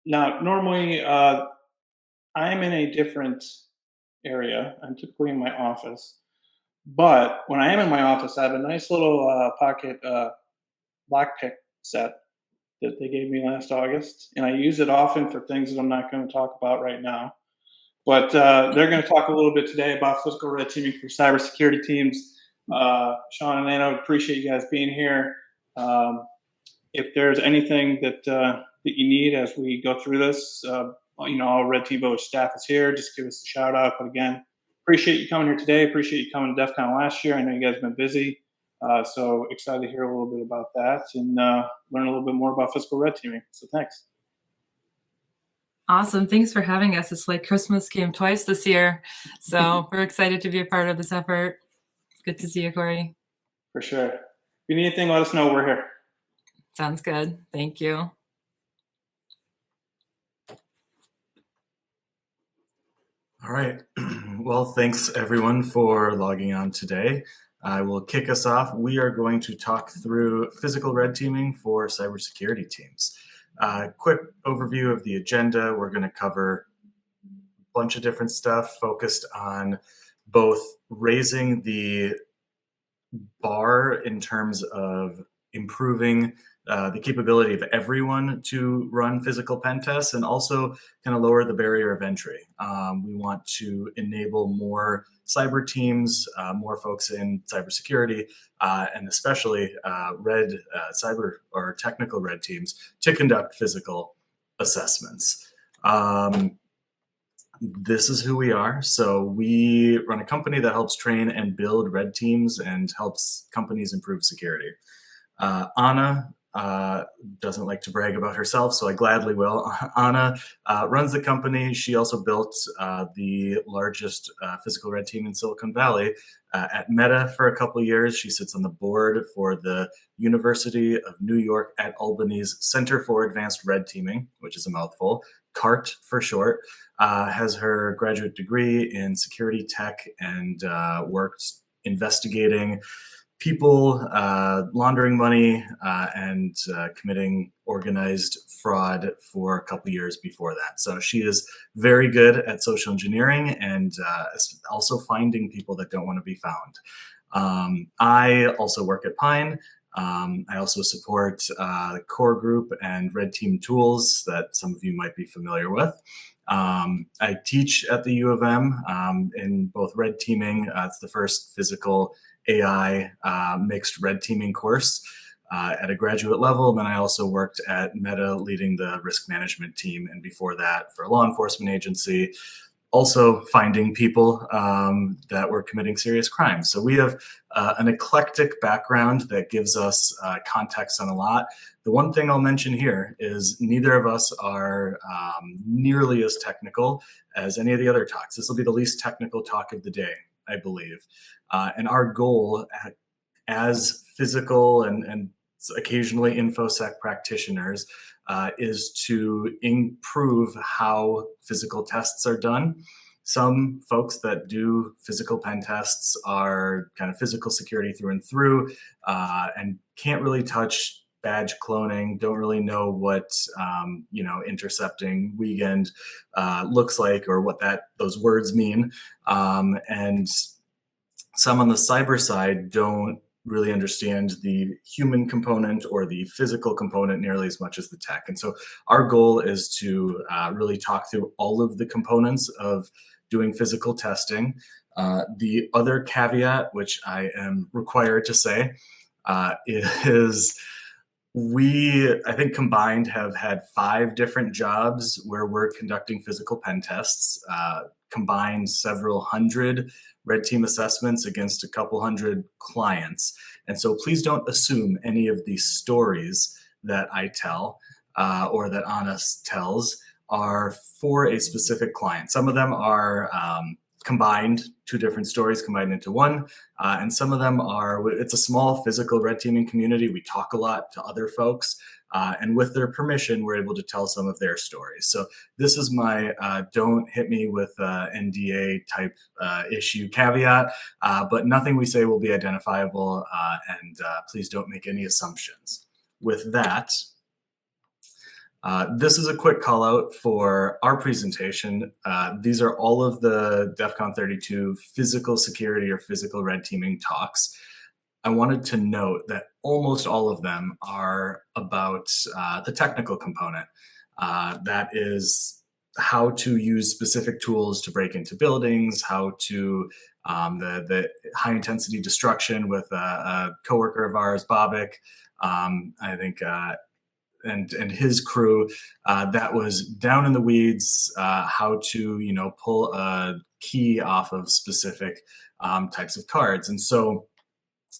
Now, normally, I'm in a different area. I'm typically in my office, but when I am in my office, I have a nice little pocket lockpick set that they gave me last August, and I use it often for things that I'm not going to talk about right now. But they're going to talk a little bit today about physical red teaming for cybersecurity teams. Sean and Anna, appreciate you guys being here. Um, if there's anything that you need as we go through this, all Red Team Village staff is here. Just give us a shout out. But again, appreciate you coming here today. Appreciate you coming to DEF CON last year. I know you guys have been busy. So excited to hear a little bit about that and learn a little bit more about physical red teaming. So thanks. Awesome. Thanks for having us. It's like Christmas came twice this year. So we're excited to be a part of this effort. Good to see you, Corey. For sure. If you need anything, let us know. We're here. Sounds good. Thank you. All right. Well, thanks everyone for logging on today. I will kick us off. We are going to talk through physical red teaming for cybersecurity teams. Quick overview of the agenda. We're going to cover a bunch of different stuff focused on both raising the bar in terms of improving the capability of everyone to run physical pen tests and also kind of lower the barrier of entry. We want to enable more cyber teams, more folks in cybersecurity, and especially red cyber or technical red teams to conduct physical assessments. This is who we are. So we run a company that helps train and build red teams and helps companies improve security. Anna doesn't like to brag about herself, so I gladly will. Anna runs the company. She also built the largest physical red team in Silicon Valley at Meta for a couple of years. She sits on the board for the University of New York at Albany's Center for Advanced Red Teaming, which is a mouthful, CART for short. Has her graduate degree in security tech and worked investigating people laundering money and committing organized fraud for a couple years before that. So she is very good at social engineering and also finding people that don't want to be found. I also work at Pine. I also support Core Group and Red Team Tools that some of you might be familiar with. I teach at the U of M in both red teaming. It's the first physical AI mixed red teaming course at a graduate level. And then I also worked at Meta leading the risk management team. And before that, for a law enforcement agency, also finding people that were committing serious crimes. So we have an eclectic background that gives us context on a lot. The one thing I'll mention here is neither of us are nearly as technical as any of the other talks. This will be the least technical talk of the day, I believe. And our goal as physical and occasionally InfoSec practitioners is to improve how physical tests are done. Some folks that do physical pen tests are kind of physical security through and through and can't really touch badge cloning, don't really know what intercepting weekend looks like or what those words mean. And some on the cyber side don't really understand the human component or the physical component nearly as much as the tech. And so our goal is to really talk through all of the components of doing physical testing. The other caveat, which I am required to say, is I think combined have had 5 different jobs where we're conducting physical pen tests, combined several hundred red team assessments against a couple hundred clients. And so please don't assume any of these stories that I tell or that Anna tells are for a specific client. Some of them are combined, 2 different stories combined into one. And some of them it's a small physical red teaming community. We talk a lot to other folks. And with their permission, we're able to tell some of their stories. So this is my don't hit me with NDA type issue caveat, but nothing we say will be identifiable, and please don't make any assumptions. With that, This is a quick call out for our presentation. These are all of the DEF CON 32 physical security or physical red teaming talks. I wanted to note that almost all of them are about the technical component. That is how to use specific tools to break into buildings, how to the high intensity destruction with a coworker of ours, Bobik, I think, and his crew. That was down in the weeds, how to pull a key off of specific types of cards, and so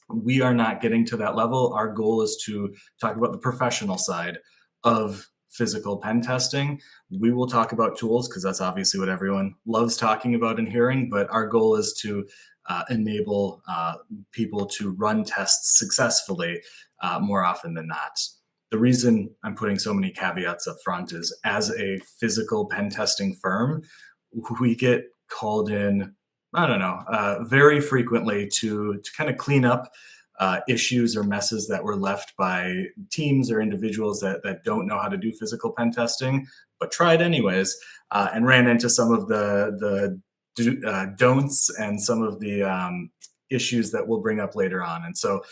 we are not getting to that level. Our goal is to talk about the professional side of physical pen testing. We will talk about tools because that's obviously what everyone loves talking about and hearing, but our goal is to enable people to run tests successfully more often than not. The reason I'm putting so many caveats up front is, as a physical pen testing firm, we get called in, I don't know, very frequently to kind of clean up issues or messes that were left by teams or individuals that don't know how to do physical pen testing, but tried anyways, and ran into some of the don'ts and some of the issues that we'll bring up later on. And so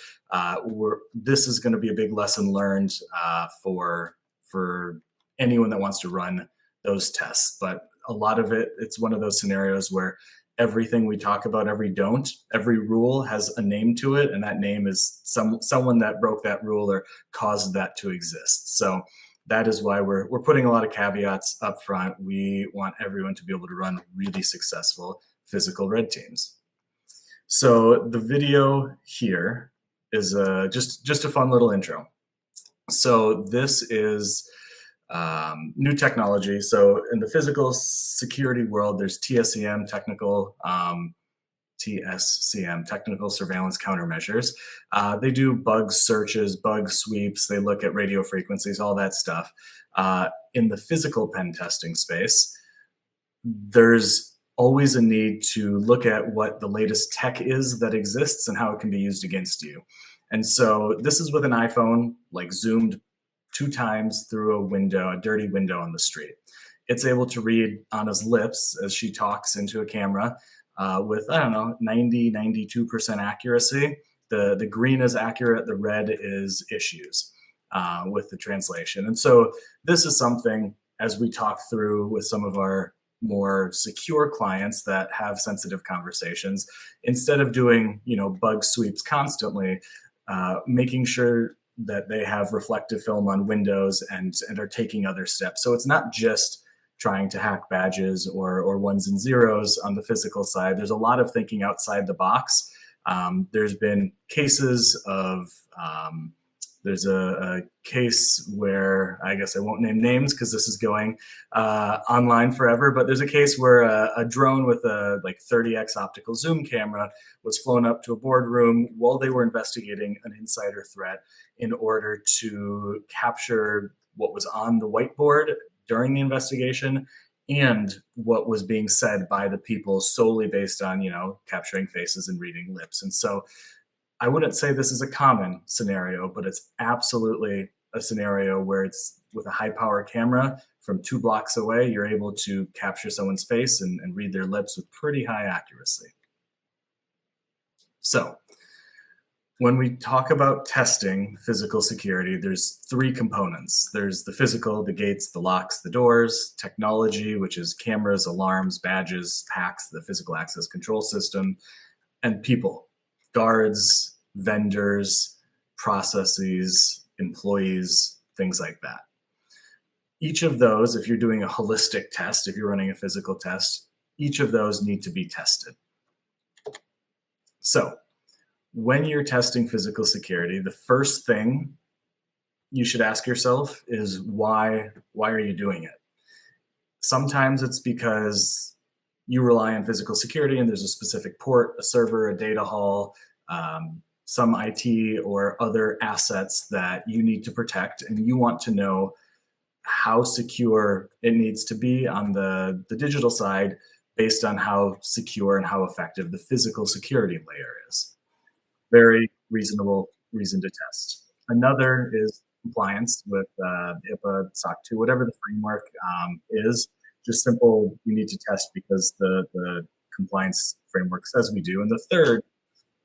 this is going to be a big lesson learned for anyone that wants to run those tests. But a lot of it's one of those scenarios where everything we talk about, every rule has a name to it, and that name is someone that broke that rule or caused that to exist. So that is why we're putting a lot of caveats up front. We want everyone to be able to run really successful physical red teams. So the video here is just a fun little intro. So this is new technology. So in the physical security world, there's TSCM, technical surveillance countermeasures. They do bug searches, bug sweeps. They look at radio frequencies, all that stuff. In the physical pen testing space, there's always a need to look at what the latest tech is that exists and how it can be used against you. And so this is with an iPhone, like zoomed 2 times through a dirty window on the street. It's able to read Anna's lips as she talks into a camera with, 92% accuracy. The green is accurate, the red is issues with the translation. And so this is something, as we talk through with some of our more secure clients that have sensitive conversations, instead of doing, bug sweeps constantly, making sure that they have reflective film on windows and are taking other steps. So it's not just trying to hack badges or ones and zeros on the physical side. There's a lot of thinking outside the box. There's been cases of, there's a case where, I guess I won't name names because this is going online forever, but there's a case where a drone with a 30x optical zoom camera was flown up to a boardroom while they were investigating an insider threat in order to capture what was on the whiteboard during the investigation and what was being said by the people solely based on, capturing faces and reading lips. And so I wouldn't say this is a common scenario, but it's absolutely a scenario where it's with a high power camera from 2 blocks away, you're able to capture someone's face and read their lips with pretty high accuracy. So when we talk about testing physical security, there's 3 components. There's the physical, the gates, the locks, the doors, technology, which is cameras, alarms, badges, PACS, the physical access control system, and people, guards, vendors, processes, employees, things like that. Each of those, if you're doing a holistic test, if you're running a physical test, each of those need to be tested. So when you're testing physical security, the first thing you should ask yourself is why are you doing it? Sometimes it's because you rely on physical security and there's a specific port, a server, a data hall, some IT or other assets that you need to protect, and you want to know how secure it needs to be on the digital side based on how secure and how effective the physical security layer is. Very reasonable reason to test. Another is compliance with HIPAA, SOC 2, whatever the framework is. Just simple, we need to test because the compliance framework says we do. And the third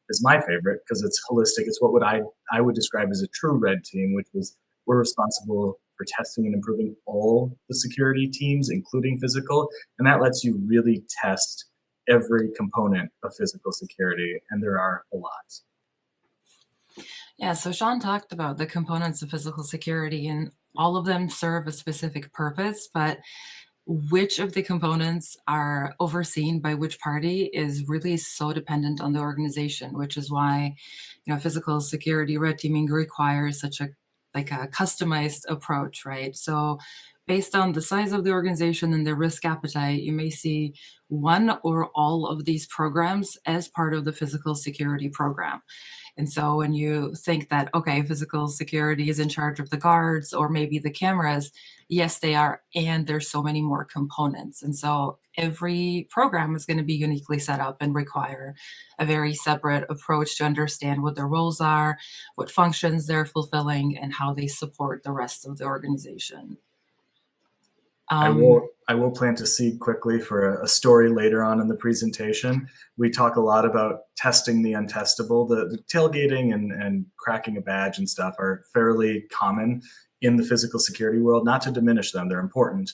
is my favorite because it's holistic. It's what I would describe as a true red team, which is we're responsible for testing and improving all the security teams, including physical. And that lets you really test every component of physical security. And there are a lot. Yeah, so Sean talked about the components of physical security, and all of them serve a specific purpose, but which of the components are overseen by which party is really so dependent on the organization, which is why, physical security red teaming requires such a customized approach, right? So based on the size of the organization and their risk appetite, you may see one or all of these programs as part of the physical security program. And so when you think that, okay, physical security is in charge of the guards or maybe the cameras, yes, they are. And there's so many more components. And so every program is going to be uniquely set up and require a very separate approach to understand what their roles are, what functions they're fulfilling, and how they support the rest of the organization. I will plant a seed quickly for a story later on in the presentation. We talk a lot about testing the untestable. The tailgating and cracking a badge and stuff are fairly common in the physical security world, not to diminish them, they're important.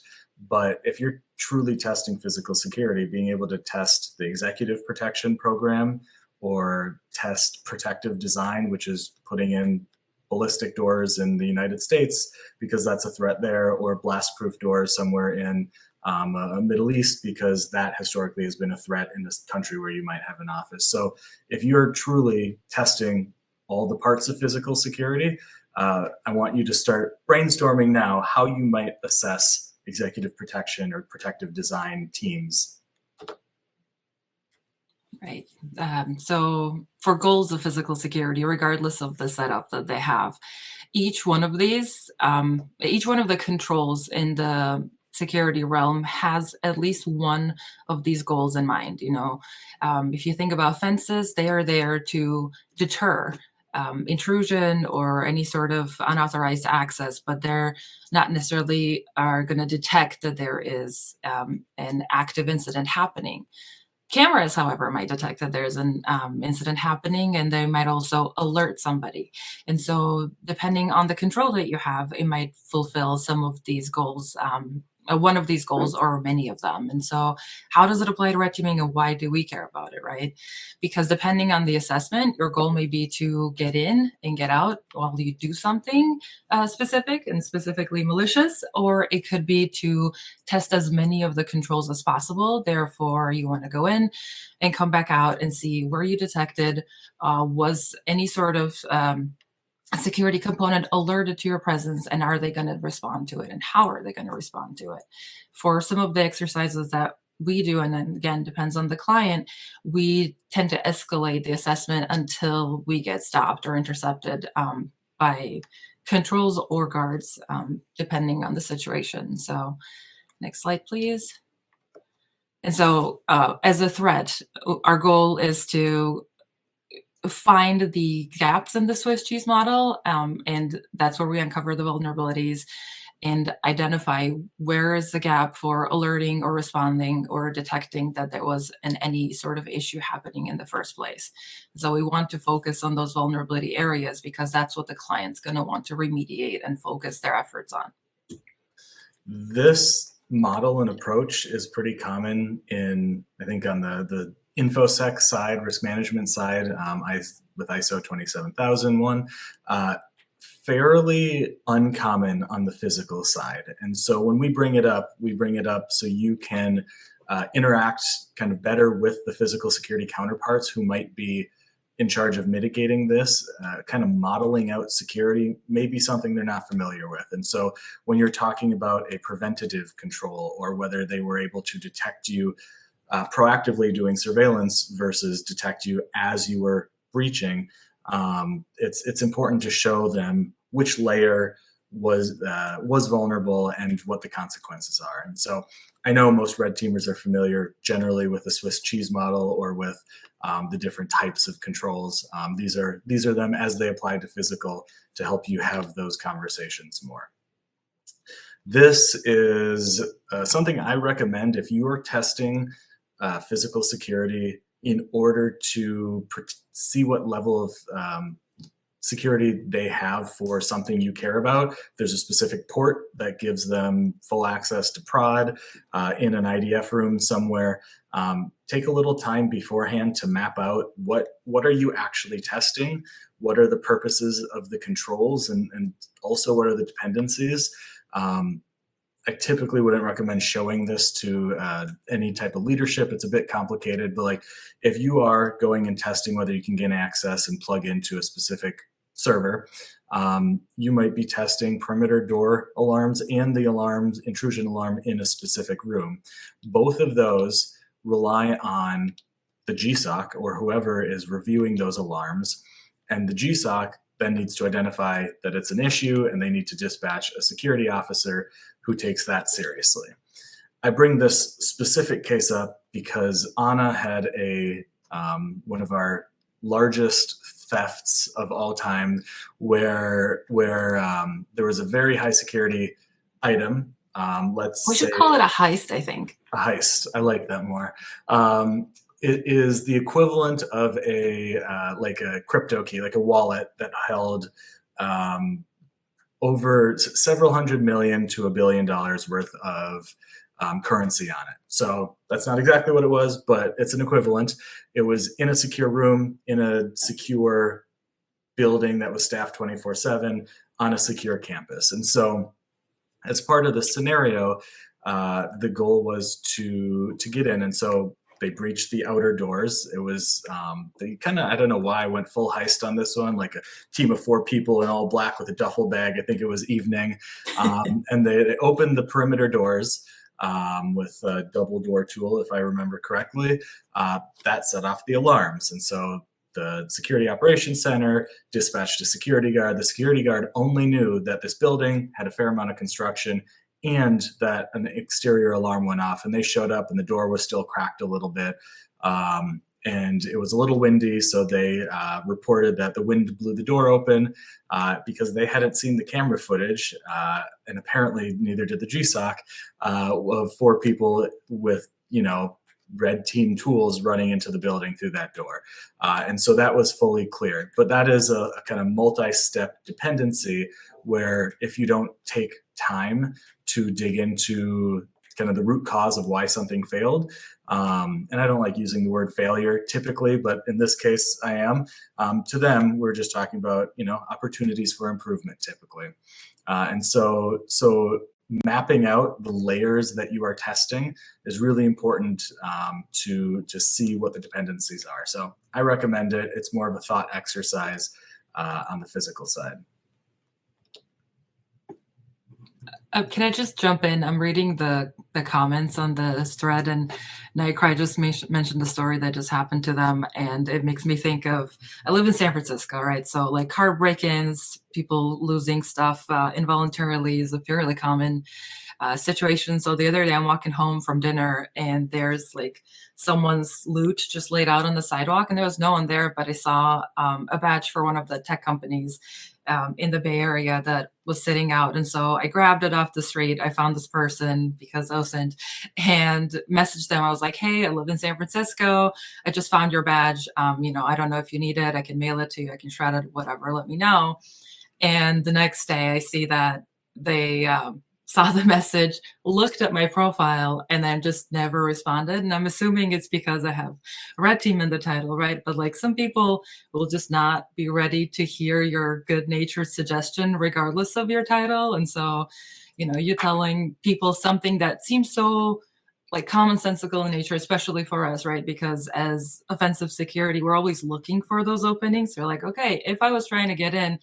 But if you're truly testing physical security, being able to test the executive protection program or test protective design, which is putting in ballistic doors in the United States because that's a threat there, or blast-proof doors somewhere in Middle East because that historically has been a threat in this country where you might have an office. So if you're truly testing all the parts of physical security, I want you to start brainstorming now how you might assess executive protection or protective design teams. Right. So for goals of physical security, regardless of the setup that they have, each one of the controls in the security realm has at least one of these goals in mind. If you think about fences, they are there to deter intrusion or any sort of unauthorized access, but they're not necessarily are going to detect that there is an active incident happening. Cameras, however, might detect that there's an incident happening, and they might also alert somebody. And so depending on the control that you have, it might fulfill some of these goals, one of these goals or many of them. And so how does it apply to red teaming, and why do we care about it, right? Because depending on the assessment, your goal may be to get in and get out while you do something specific and specifically malicious, or it could be to test as many of the controls as possible. Therefore, you want to go in and come back out and see where you detected was any sort of a security component alerted to your presence, and are they going to respond to it, and how are they going to respond to it? For some of the exercises that we do, and then again, depends on the client, we tend to escalate the assessment until we get stopped or intercepted by controls or guards, depending on the situation. So next slide, please. And so as a threat, our goal is to find the gaps in the Swiss cheese model, and that's where we uncover the vulnerabilities and identify where is the gap for alerting or responding or detecting that there was any sort of issue happening in the first place. So we want to focus on those vulnerability areas because that's what the client's going to want to remediate and focus their efforts on. This model and approach is pretty common I think on the InfoSec side, risk management side, with ISO 27001, fairly uncommon on the physical side. And so when we bring it up so you can interact kind of better with the physical security counterparts who might be in charge of mitigating this, kind of modeling out security may be something they're not familiar with. And so when you're talking about a preventative control, or whether they were able to detect you proactively doing surveillance versus detect you as you were breaching, it's important to show them which layer was vulnerable and what the consequences are. And so I know most red teamers are familiar generally with the Swiss cheese model or with the different types of controls. These are them as they apply to physical to help you have those conversations more. This is something I recommend if you are testing physical security in order to see what level of security they have for something you care about. There's a specific port that gives them full access to prod in an IDF room somewhere. Take a little time beforehand to map out what are you actually testing, what are the purposes of the controls, and also what are the dependencies. I typically wouldn't recommend showing this to any type of leadership. It's a bit complicated, but like if you are going and testing whether you can gain access and plug into a specific server, you might be testing perimeter door alarms and the alarms intrusion alarm in a specific room. Both of those rely on the GSOC or whoever is reviewing those alarms, and the GSOC then needs to identify that it's an issue and they need to dispatch a security officer who takes that seriously. I bring this specific case up because Anna had one of our largest thefts of all time where there was a very high security item. We should call it a heist, I think. A heist. I like that more. It is the equivalent of like a crypto key, like a wallet that held over several hundred million to $1 billion worth of currency on it. So that's not exactly what it was, but it's an equivalent. It was in a secure room, in a secure building that was staffed 24/7 on a secure campus. And so as part of the scenario, the goal was to get in. And so they breached the outer doors. It was, they kind of, I don't know why I went full heist on this one, like a team of 4 people in all black with a duffel bag. I think it was evening. And they opened the perimeter doors with a double door tool, if I remember correctly. That set off the alarms. And so the security operations center dispatched a security guard. The security guard only knew that this building had a fair amount of construction and that an exterior alarm went off, and they showed up and the door was still cracked a little bit. And it was a little windy, so they reported that the wind blew the door open because they hadn't seen the camera footage, and apparently neither did the GSOC, of 4 people with, red team tools running into the building through that door. And so that was fully cleared. But that is a kind of multi-step dependency where if you don't take time to dig into kind of the root cause of why something failed. And I don't like using the word failure typically, but in this case I am. To them, we're just talking about, opportunities for improvement typically. And so mapping out the layers that you are testing is really important to see what the dependencies are. So I recommend it. It's more of a thought exercise on the physical side. Can I just jump in? I'm reading the comments on this thread, and Nightcry just mentioned the story that just happened to them, and it makes me think of, I live in San Francisco, right? So like car break-ins, people losing stuff involuntarily is a fairly common situation. So the other day I'm walking home from dinner and there's like someone's loot just laid out on the sidewalk, and there was no one there, but I saw a badge for one of the tech companies in the Bay Area that was sitting out. And so I grabbed it off the street. I found this person because OSINT and messaged them. I was like, hey, I live in San Francisco. I just found your badge. I don't know if you need it. I can mail it to you. I can shred it, whatever. Let me know. And the next day I see that they saw the message, looked at my profile, and then just never responded. And I'm assuming it's because I have red team in the title, right? But like some people will just not be ready to hear your good natured suggestion regardless of your title. And so, you're telling people something that seems so like commonsensical in nature, especially for us, right? Because as offensive security, we're always looking for those openings. They're like, okay, if I was trying to get in,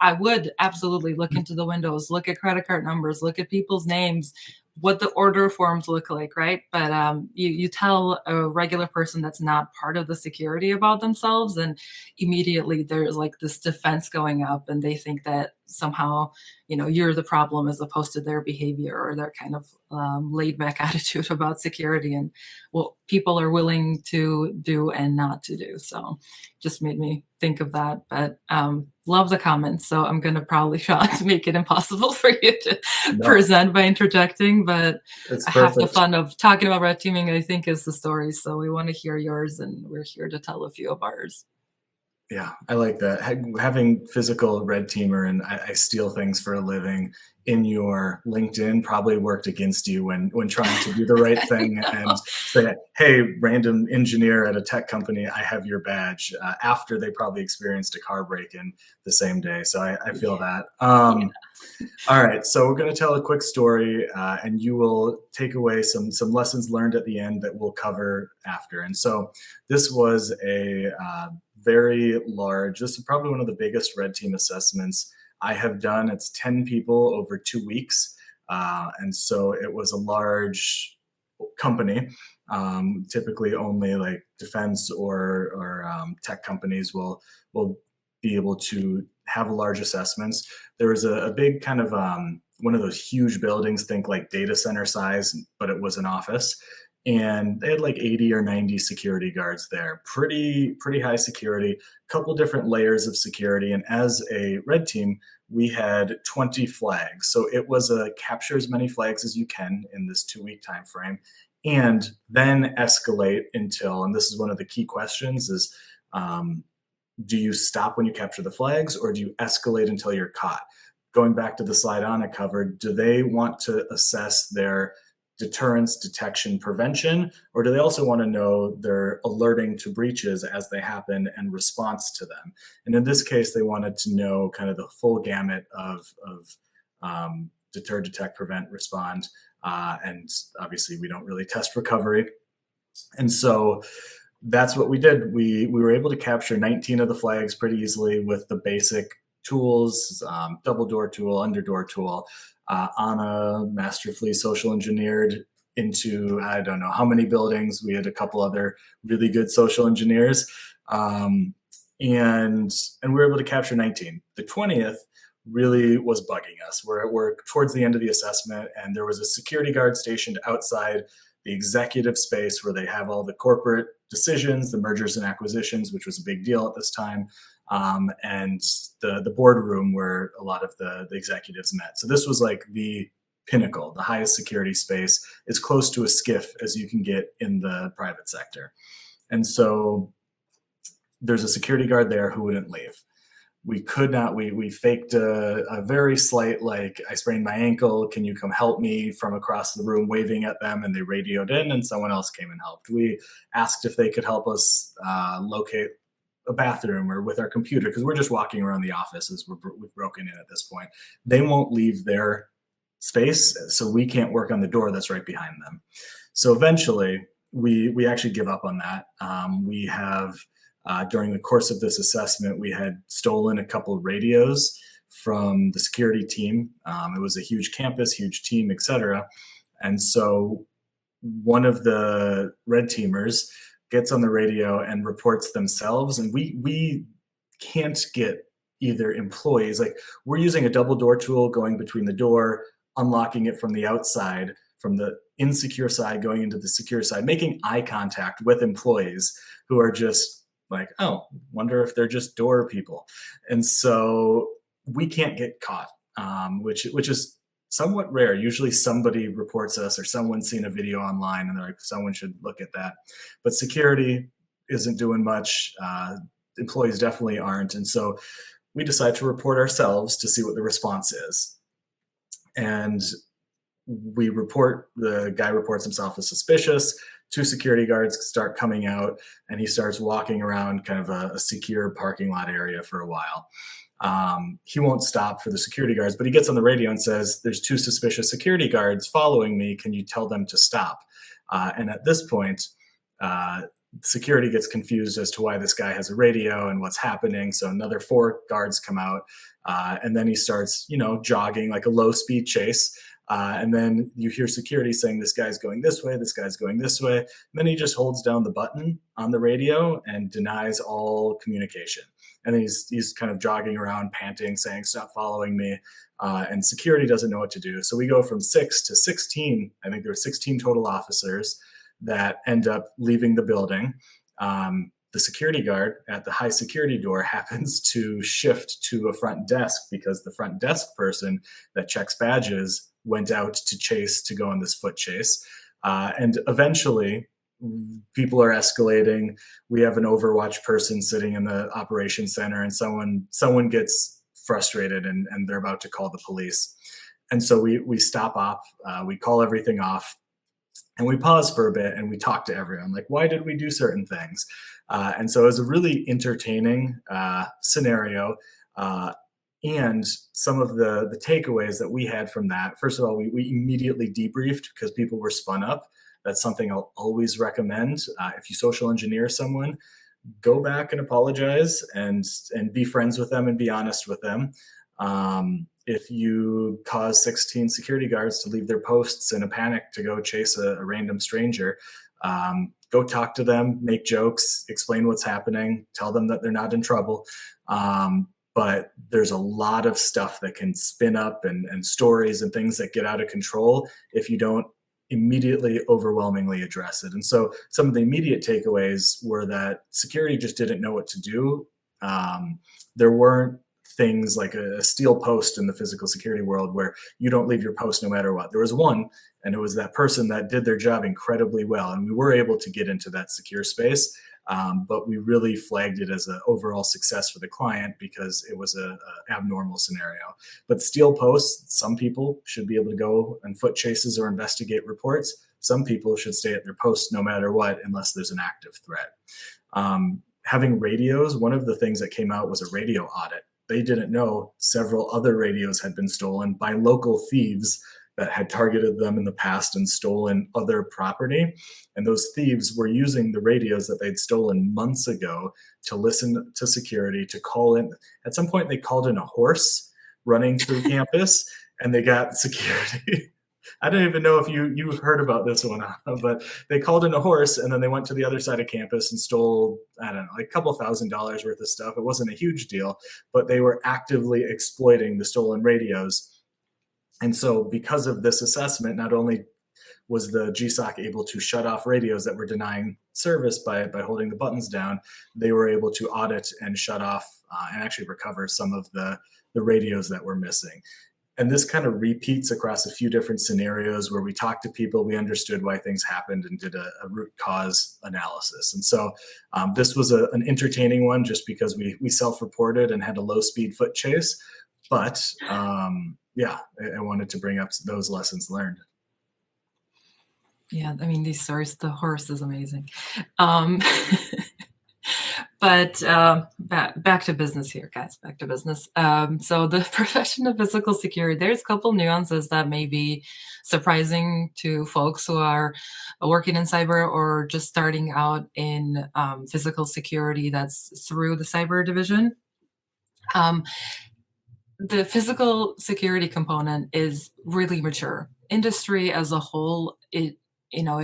I would absolutely look into the windows, look at credit card numbers, look at people's names, what the order forms look like, right? But you tell a regular person that's not part of the security about themselves, and immediately there's like this defense going up, and they think that somehow, you're the problem as opposed to their behavior or their kind of laid back attitude about security and what people are willing to do and not to do. So just made me think of that. But love the comments. So I'm going to probably try to make it impossible for you to No, present by interjecting. But it's half the perfect. fun of talking about red teaming, I think, is the stories. So we want to hear yours, and we're here to tell a few of ours. Yeah, I like that. Having physical red teamer and I steal things for a living in your LinkedIn probably worked against you when trying to do the right thing and say, "Hey, random engineer at a tech company, I have your badge." After they probably experienced a car break-in the same day, so I feel that. Yeah. All right, so we're going to tell a quick story, and you will take away some lessons learned at the end that we'll cover after. And so this was a very large. This is probably one of the biggest red team assessments I have done. It's 10 people over 2 weeks, and so it was a large company. Typically, only like defense or tech companies will be able to have large assessments. There was a big kind of one of those huge buildings, think like data center size, but it was an office. And they had like 80 or 90 security guards there. Pretty high security, couple different layers of security. And as a red team, we had 20 flags. So it was a capture as many flags as you can in this 2 week time frame, and then escalate until, and this is one of the key questions, is do you stop when you capture the flags or do you escalate until you're caught? Going back to the slide Anna covered, do they want to assess their deterrence, detection, prevention, or do they also want to know their alerting to breaches as they happen and response to them? And in this case, they wanted to know kind of the full gamut of deter, detect, prevent, respond. And obviously, we don't really test recovery. And so that's what we did. We were able to capture 19 of the flags pretty easily with the basic tools, double door tool, under door tool. Anna masterfully social engineered into, I don't know how many buildings. We had a couple other really good social engineers. And we were able to capture 19. The 20th really was bugging us. We're towards the end of the assessment, and there was a security guard stationed outside the executive space where they have all the corporate decisions, the mergers and acquisitions, which was a big deal at this time, and the boardroom where a lot of the executives met. So this was like the pinnacle, the highest security space, as close to a SCIF as you can get in the private sector. And so there's a security guard there who wouldn't leave. We could not, we faked a very slight, like, I sprained my ankle, can you come help me, from across the room, waving at them, and they radioed in and someone else came and helped. We asked if they could help us locate a bathroom or with our computer, because we're just walking around the office as we've broken in at this point. They won't leave their space, so we can't work on the door that's right behind them. So eventually we actually give up on that. We have during the course of this assessment, we had stolen a couple of radios from the security team. It was a huge campus, huge team, etc. And so one of the red teamers gets on the radio and reports themselves. And we can't get either employees, like, we're using a double door tool going between the door, unlocking it from the outside, from the insecure side going into the secure side, making eye contact with employees who are just like, oh, wonder if they're just door people. And so we can't get caught, which is somewhat rare. Usually somebody reports us or someone's seen a video online and they're like, someone should look at that. But security isn't doing much. Employees definitely aren't. And so we decide to report ourselves to see what the response is. And the guy reports himself as suspicious. 2 security guards start coming out, and he starts walking around kind of a secure parking lot area for a while. He won't stop for the security guards, but he gets on the radio and says, there's 2 suspicious security guards following me. Can you tell them to stop? And at this point, security gets confused as to why this guy has a radio and what's happening. So another 4 guards come out, and then he starts, jogging like a low speed chase. And then you hear security saying, this guy's going this way, this guy's going this way. And then he just holds down the button on the radio and denies all communication. And then he's kind of jogging around, panting, saying, stop following me. And security doesn't know what to do. So we go from 6 to 16. I think there were 16 total officers that end up leaving the building. The security guard at the high security door happens to shift to a front desk because the front desk person that checks badges went out to go on this foot chase. And eventually, people are escalating. We have an Overwatch person sitting in the operations center, and someone gets frustrated and they're about to call the police. And so we stop op, we call everything off, and we pause for a bit and we talk to everyone, like, why did we do certain things? And so it was a really entertaining scenario. And some of the takeaways that we had from that, first of all, we immediately debriefed because people were spun up. That's something I'll always recommend. If you social engineer someone, go back and apologize and be friends with them and be honest with them. If you cause 16 security guards to leave their posts in a panic to go chase a random stranger, go talk to them, make jokes, explain what's happening, tell them that they're not in trouble. But there's a lot of stuff that can spin up and stories and things that get out of control if you don't immediately overwhelmingly address it. And so some of the immediate takeaways were that security just didn't know what to do. There weren't things like a steel post in the physical security world where you don't leave your post no matter what. There was one, and it was that person that did their job incredibly well. And we were able to get into that secure space. But we really flagged it as an overall success for the client because it was a abnormal scenario. But steel posts, some people should be able to go on foot chases or investigate reports. Some people should stay at their posts no matter what, unless there's an active threat. Having radios, one of the things that came out was a radio audit. They didn't know several other radios had been stolen by local thieves that had targeted them in the past and stolen other property. And those thieves were using the radios that they'd stolen months ago to listen to security, to call in. At some point, they called in a horse running through campus, and they got security. I don't even know if you heard about this one, but they called in a horse, and then they went to the other side of campus and stole, I don't know, like a couple $1,000s worth of stuff. It wasn't a huge deal, but they were actively exploiting the stolen radios. And so because of this assessment, not only was the GSOC able to shut off radios that were denying service by holding the buttons down, they were able to audit and shut off and actually recover some of the radios that were missing. And this kind of repeats across a few different scenarios where we talked to people, we understood why things happened and did a root cause analysis. And so this was an entertaining one just because we self-reported and had a low-speed foot chase. But yeah, I wanted to bring up those lessons learned. Yeah, I mean, these stories, the horse is amazing. But back to business here, guys, back to business. So the profession of physical security, there's a couple nuances that may be surprising to folks who are working in cyber or just starting out in physical security that's through the cyber division. The physical security component is really mature. Industry as a whole, it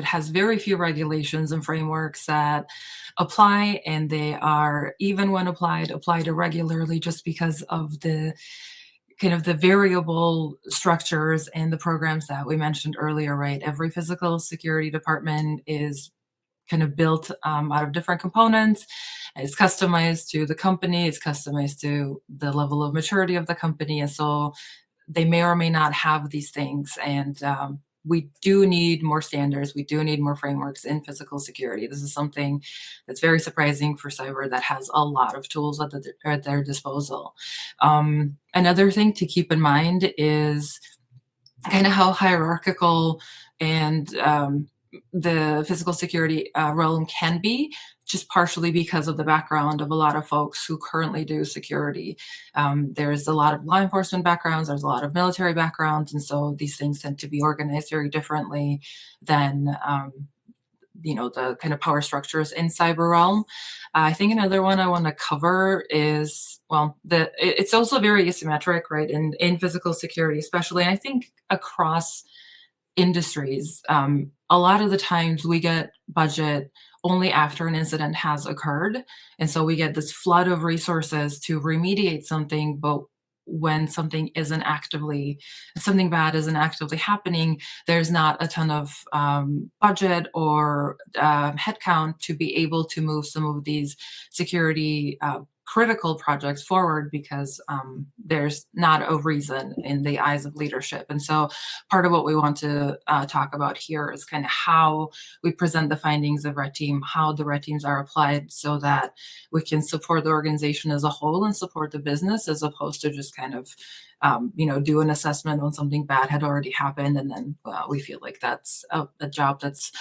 has very few regulations and frameworks that apply, and they are, even when applied irregularly just because of the kind of the variable structures and the programs that we mentioned earlier, right? Every physical security department is kind of built out of different components. It's customized to the company. It's customized to the level of maturity of the company. And so they may or may not have these things. And we do need more standards. We do need more frameworks in physical security. This is something that's very surprising for cyber that has a lot of tools at their disposal. Another thing to keep in mind is kind of how hierarchical and the physical security realm can be, just partially because of the background of a lot of folks who currently do security. There's a lot of law enforcement backgrounds, there's a lot of military backgrounds, and so these things tend to be organized very differently than the kind of power structures in cyber realm. I think another one I want to cover is, well, it's also very asymmetric, right? In physical security, especially, and I think across industries, a lot of the times we get budget only after an incident has occurred. And so we get this flood of resources to remediate something, but when something bad isn't actively happening, there's not a ton of budget or headcount to be able to move some of these security critical projects forward, because there's not a reason in the eyes of leadership. And so part of what we want to talk about here is kind of how we present the findings of Red Team, how the Red Teams are applied, so that we can support the organization as a whole and support the business, as opposed to just kind of do an assessment when something bad had already happened, and then we feel like that's a job that's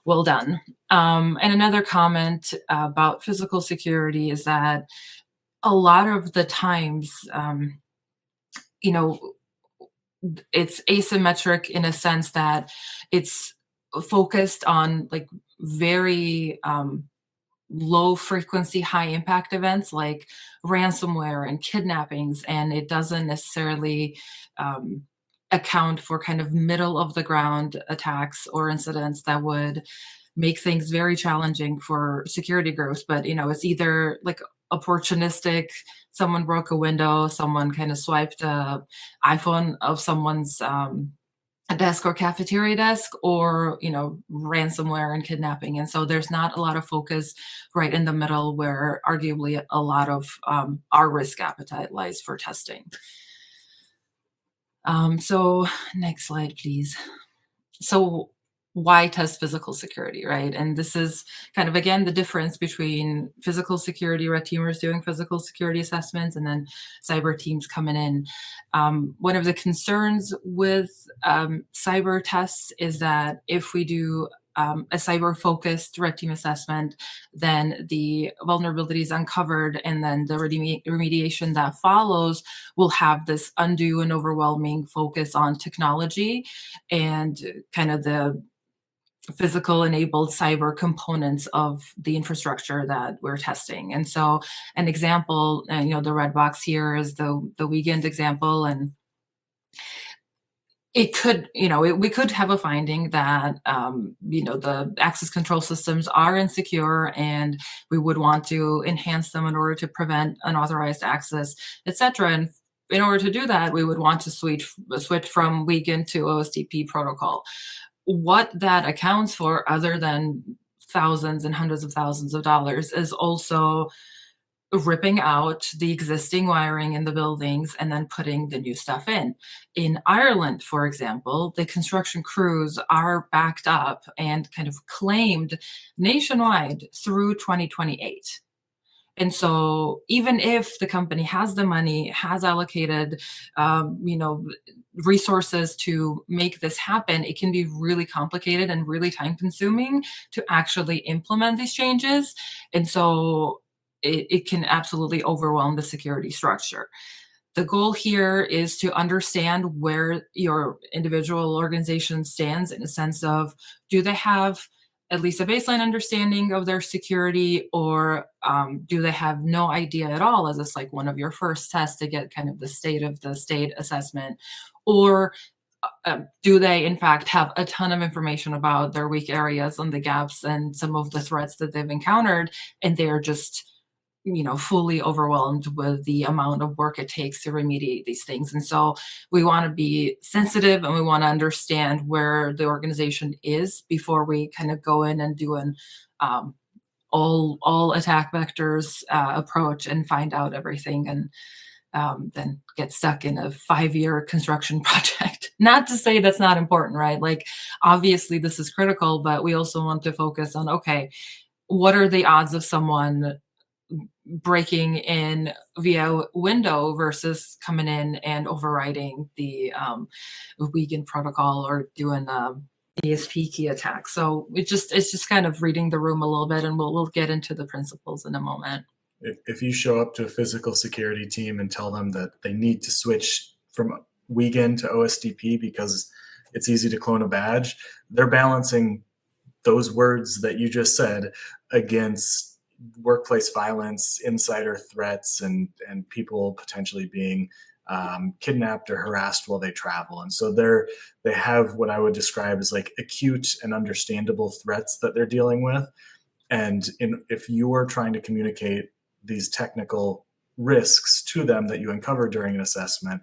well done. And another comment about physical security is that a lot of the times, it's asymmetric in a sense that it's focused on like very low frequency, high impact events like ransomware and kidnappings, and it doesn't necessarily account for kind of middle of the ground attacks or incidents that would make things very challenging for security groups. But it's either like opportunistic, someone broke a window, someone kind of swiped a iPhone of someone's a desk or cafeteria desk, or ransomware and kidnapping. And so there's not a lot of focus right in the middle, where arguably a lot of our risk appetite lies for testing. So next slide, please. So why test physical security, right? And this is kind of, again, the difference between physical security red teamers doing physical security assessments and then cyber teams coming in. One of the concerns with cyber tests is that if we do a cyber-focused red team assessment, then the vulnerabilities uncovered and then the remediation that follows will have this undue and overwhelming focus on technology and kind of the physical enabled cyber components of the infrastructure that we're testing. And so an example, the red box here is the Wiegand example, and it could, we could have a finding that, the access control systems are insecure and we would want to enhance them in order to prevent unauthorized access, etc. And in order to do that, we would want to switch from Wiegand to OSTP protocol. What that accounts for, other than thousands and hundreds of thousands of dollars, is also ripping out the existing wiring in the buildings and then putting the new stuff in. In Ireland, for example, the construction crews are backed up and kind of claimed nationwide through 2028. And so even if the company has the money, has allocated, resources to make this happen, it can be really complicated and really time consuming to actually implement these changes. And so it can absolutely overwhelm the security structure. The goal here is to understand where your individual organization stands, in a sense of, do they have at least a baseline understanding of their security, or do they have no idea at all? Is this like one of your first tests to get kind of the state of the state assessment? Or do they in fact have a ton of information about their weak areas and the gaps and some of the threats that they've encountered, and they're just fully overwhelmed with the amount of work it takes to remediate these things? And so we want to be sensitive and we want to understand where the organization is before we kind of go in and do an all attack vectors approach and find out everything, and then get stuck in a 5-year construction project. Not to say that's not important, right? Like, obviously this is critical, but we also want to focus on, okay, what are the odds of someone breaking in via window versus coming in and overriding the Wiegand protocol or doing ASP key attack? So it's just kind of reading the room a little bit, and we'll get into the principles in a moment. If you show up to a physical security team and tell them that they need to switch from Wiegand to OSTP because it's easy to clone a badge, they're balancing those words that you just said against workplace violence, insider threats, and people potentially being kidnapped or harassed while they travel. And so they have what I would describe as like acute and understandable threats that they're dealing with. And if you are trying to communicate these technical risks to them that you uncover during an assessment,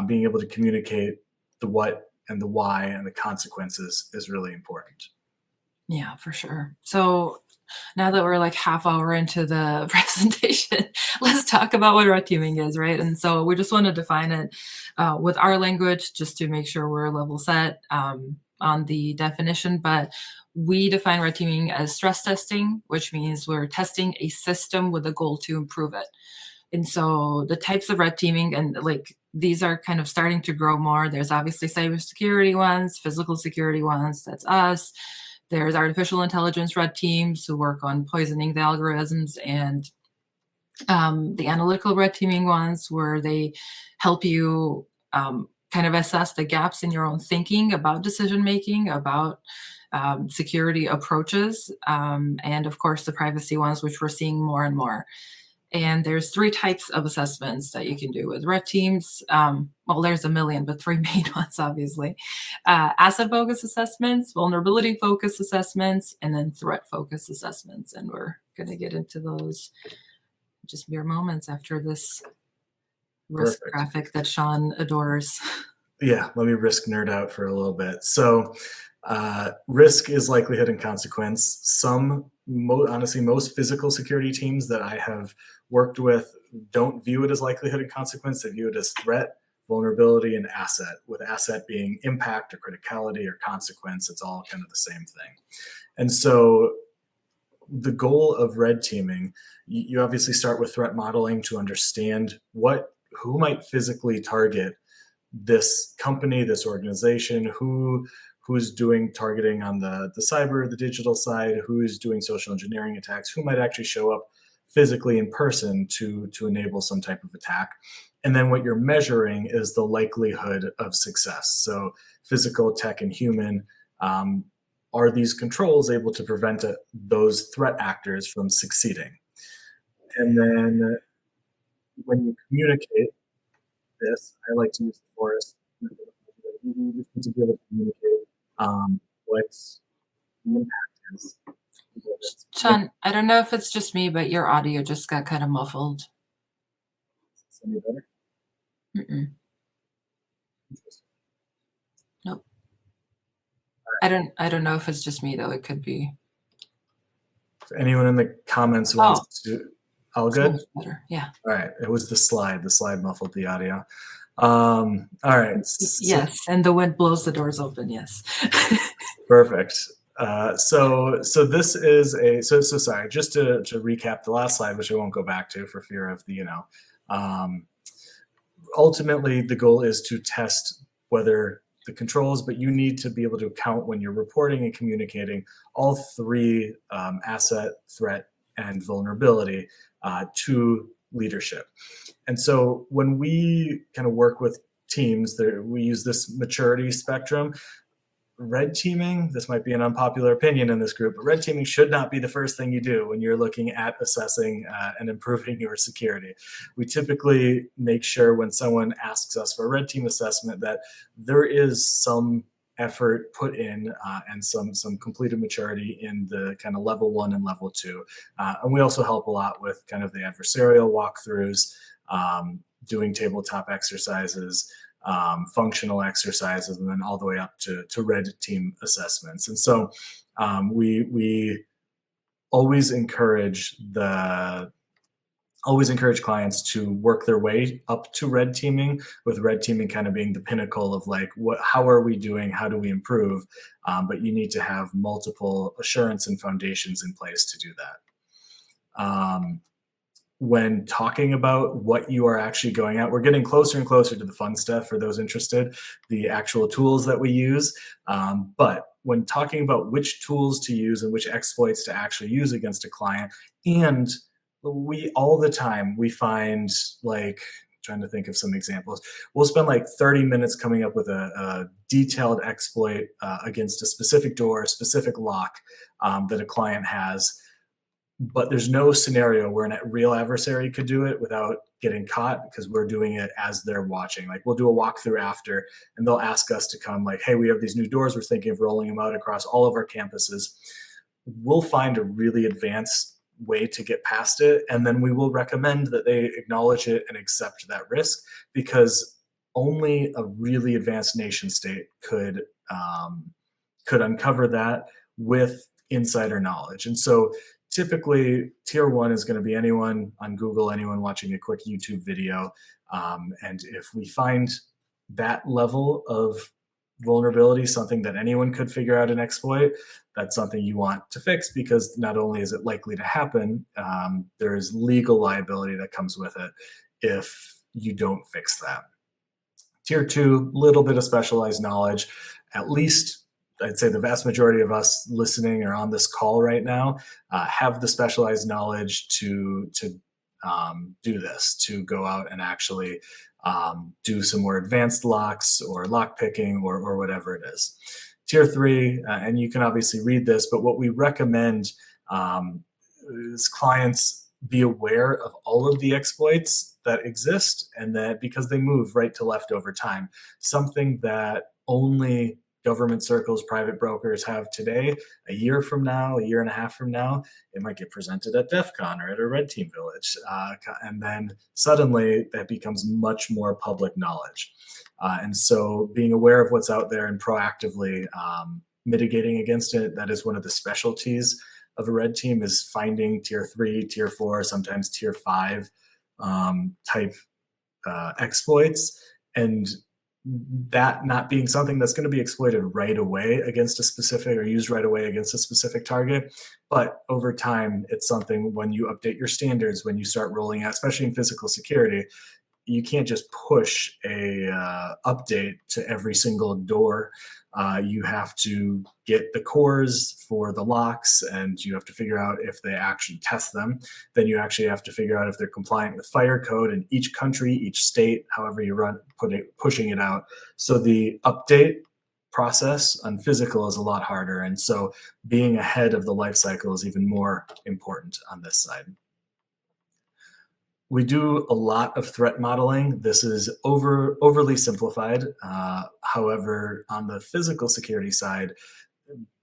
being able to communicate the what and the why and the consequences is really important. Yeah, for sure. So now that we're like half hour into the presentation, let's talk about what red teaming is, right? And so we just want to define it with our language just to make sure we're level set on the definition. But we define red teaming as stress testing, which means we're testing a system with a goal to improve it. And so the types of red teaming, and like these are kind of starting to grow more. There's obviously cybersecurity ones, physical security ones, that's us. There's artificial intelligence red teams who work on poisoning the algorithms, and the analytical red teaming ones where they help you kind of assess the gaps in your own thinking about decision making, about security approaches, and of course the privacy ones, which we're seeing more and more. And there's 3 types of assessments that you can do with red teams. Well, there's a million, but 3 main ones, obviously. Asset focus assessments, vulnerability focus assessments, and then threat focus assessments. And we're going to get into those just mere moments after this risk Perfect. graphic that Sean adores. Yeah, let me risk nerd out for a little bit. So, risk is likelihood and consequence. Honestly, most physical security teams that I have worked with don't view it as likelihood and consequence. They view it as threat, vulnerability, and asset, with asset being impact or criticality or consequence. It's all kind of the same thing. And so the goal of red teaming, you obviously start with threat modeling to understand who might physically target this company, this organization, who's doing targeting on the cyber, the digital side, who's doing social engineering attacks, who might actually show up physically in person to enable some type of attack. And then what you're measuring is the likelihood of success. So physical, tech, and human, are these controls able to prevent those threat actors from succeeding? And then when you communicate this, I like to use the forest. You just need to be able to communicate what the impact is. Sean, I don't know if it's just me, but your audio just got kind of muffled. Any better? Mm-mm. Interesting. Nope. I don't know if it's just me though. It could be. If anyone in the comments wants to, all good? So much better. Yeah. All right. It was the slide. The slide muffled the audio. All right. Yes, and the wind blows the doors open. Yes. Perfect. So this is so sorry. Just to recap the last slide, which I won't go back to for fear of the ultimately the goal is to test whether the controls, but you need to be able to account when you're reporting and communicating all 3 asset, threat, and vulnerability to leadership. And so when we kind of work with teams, we use this maturity spectrum. Red teaming, this might be an unpopular opinion in this group, but red teaming should not be the first thing you do when you're looking at assessing and improving your security. We typically make sure when someone asks us for a red team assessment that there is some effort put in and some completed maturity in the kind of level 1 and level 2. And we also help a lot with kind of the adversarial walkthroughs, doing tabletop exercises, functional exercises, and then all the way up to red team assessments. And so we always encourage clients to work their way up to red teaming, with red teaming kind of being the pinnacle of like, how are we doing? How do we improve? But you need to have multiple assurance and foundations in place to do that. When talking about what you are actually going at, we're getting closer and closer to the fun stuff for those interested, the actual tools that we use. But when talking about which tools to use and which exploits to actually use against a client, and we all the time, we find like, trying to think of some examples. We'll spend like 30 minutes coming up with a detailed exploit against a specific door, a specific lock that a client has. But there's no scenario where a real adversary could do it without getting caught, because we're doing it as they're watching. Like, we'll do a walkthrough after, and they'll ask us to come, like, hey, we have these new doors. We're thinking of rolling them out across all of our campuses. We'll find a really advanced way to get past it, and then we will recommend that they acknowledge it and accept that risk, because only a really advanced nation state could uncover that with insider knowledge. And so typically tier 1 is going to be anyone on Google, anyone watching a quick YouTube video. And if we find that level of vulnerability, something that anyone could figure out an exploit, that's something you want to fix, because not only is it likely to happen, there is legal liability that comes with it if you don't fix that. Tier 2, little bit of specialized knowledge. At least I'd say the vast majority of us listening or on this call right now have the specialized knowledge to do this, to go out and actually do some more advanced locks or lock picking or whatever it is. Tier 3, and you can obviously read this, but what we recommend is clients be aware of all of the exploits that exist, and that because they move right to left over time, something that only government circles, private brokers have today, a year from now, a year and a half from now, it might get presented at DEF CON or at a Red Team Village. And then suddenly that becomes much more public knowledge. And so being aware of what's out there and proactively mitigating against it, that is one of the specialties of a Red Team, is finding tier 3, tier 4, sometimes tier 5 type exploits, and that not being something that's going to be exploited right away against a specific, or used right away against a specific target. But over time, it's something, when you update your standards, when you start rolling out, especially in physical security, you can't just push a update to every single door. You have to get the cores for the locks, and you have to figure out if they actually test them. Then you actually have to figure out if they're compliant with fire code in each country, each state, however you pushing it out. So the update process on physical is a lot harder. And so being ahead of the life cycle is even more important on this side. We do a lot of threat modeling. This is overly simplified. However, on the physical security side,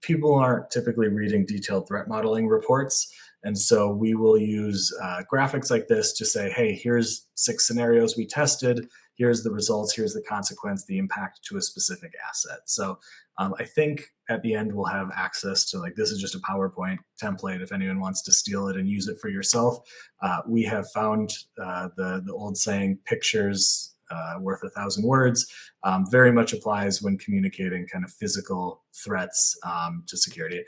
people aren't typically reading detailed threat modeling reports. And so we will use graphics like this to say, hey, here's 6 scenarios we tested. Here's the results. Here's the consequence, the impact to a specific asset. So I think at the end we'll have access to, like, this is just a PowerPoint template if anyone wants to steal it and use it for yourself. We have found the old saying, pictures worth 1,000 words, very much applies when communicating kind of physical threats to security.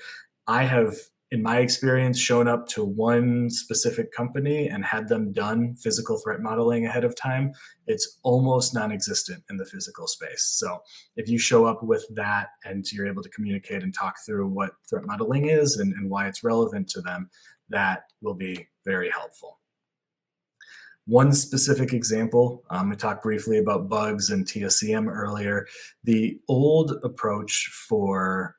I have, in my experience, shown up to one specific company and had them done physical threat modeling ahead of time. It's almost non-existent in the physical space. So if you show up with that and you're able to communicate and talk through what threat modeling is and why it's relevant to them, that will be very helpful. One specific example, we talked briefly about bugs and TSCM earlier. The old approach for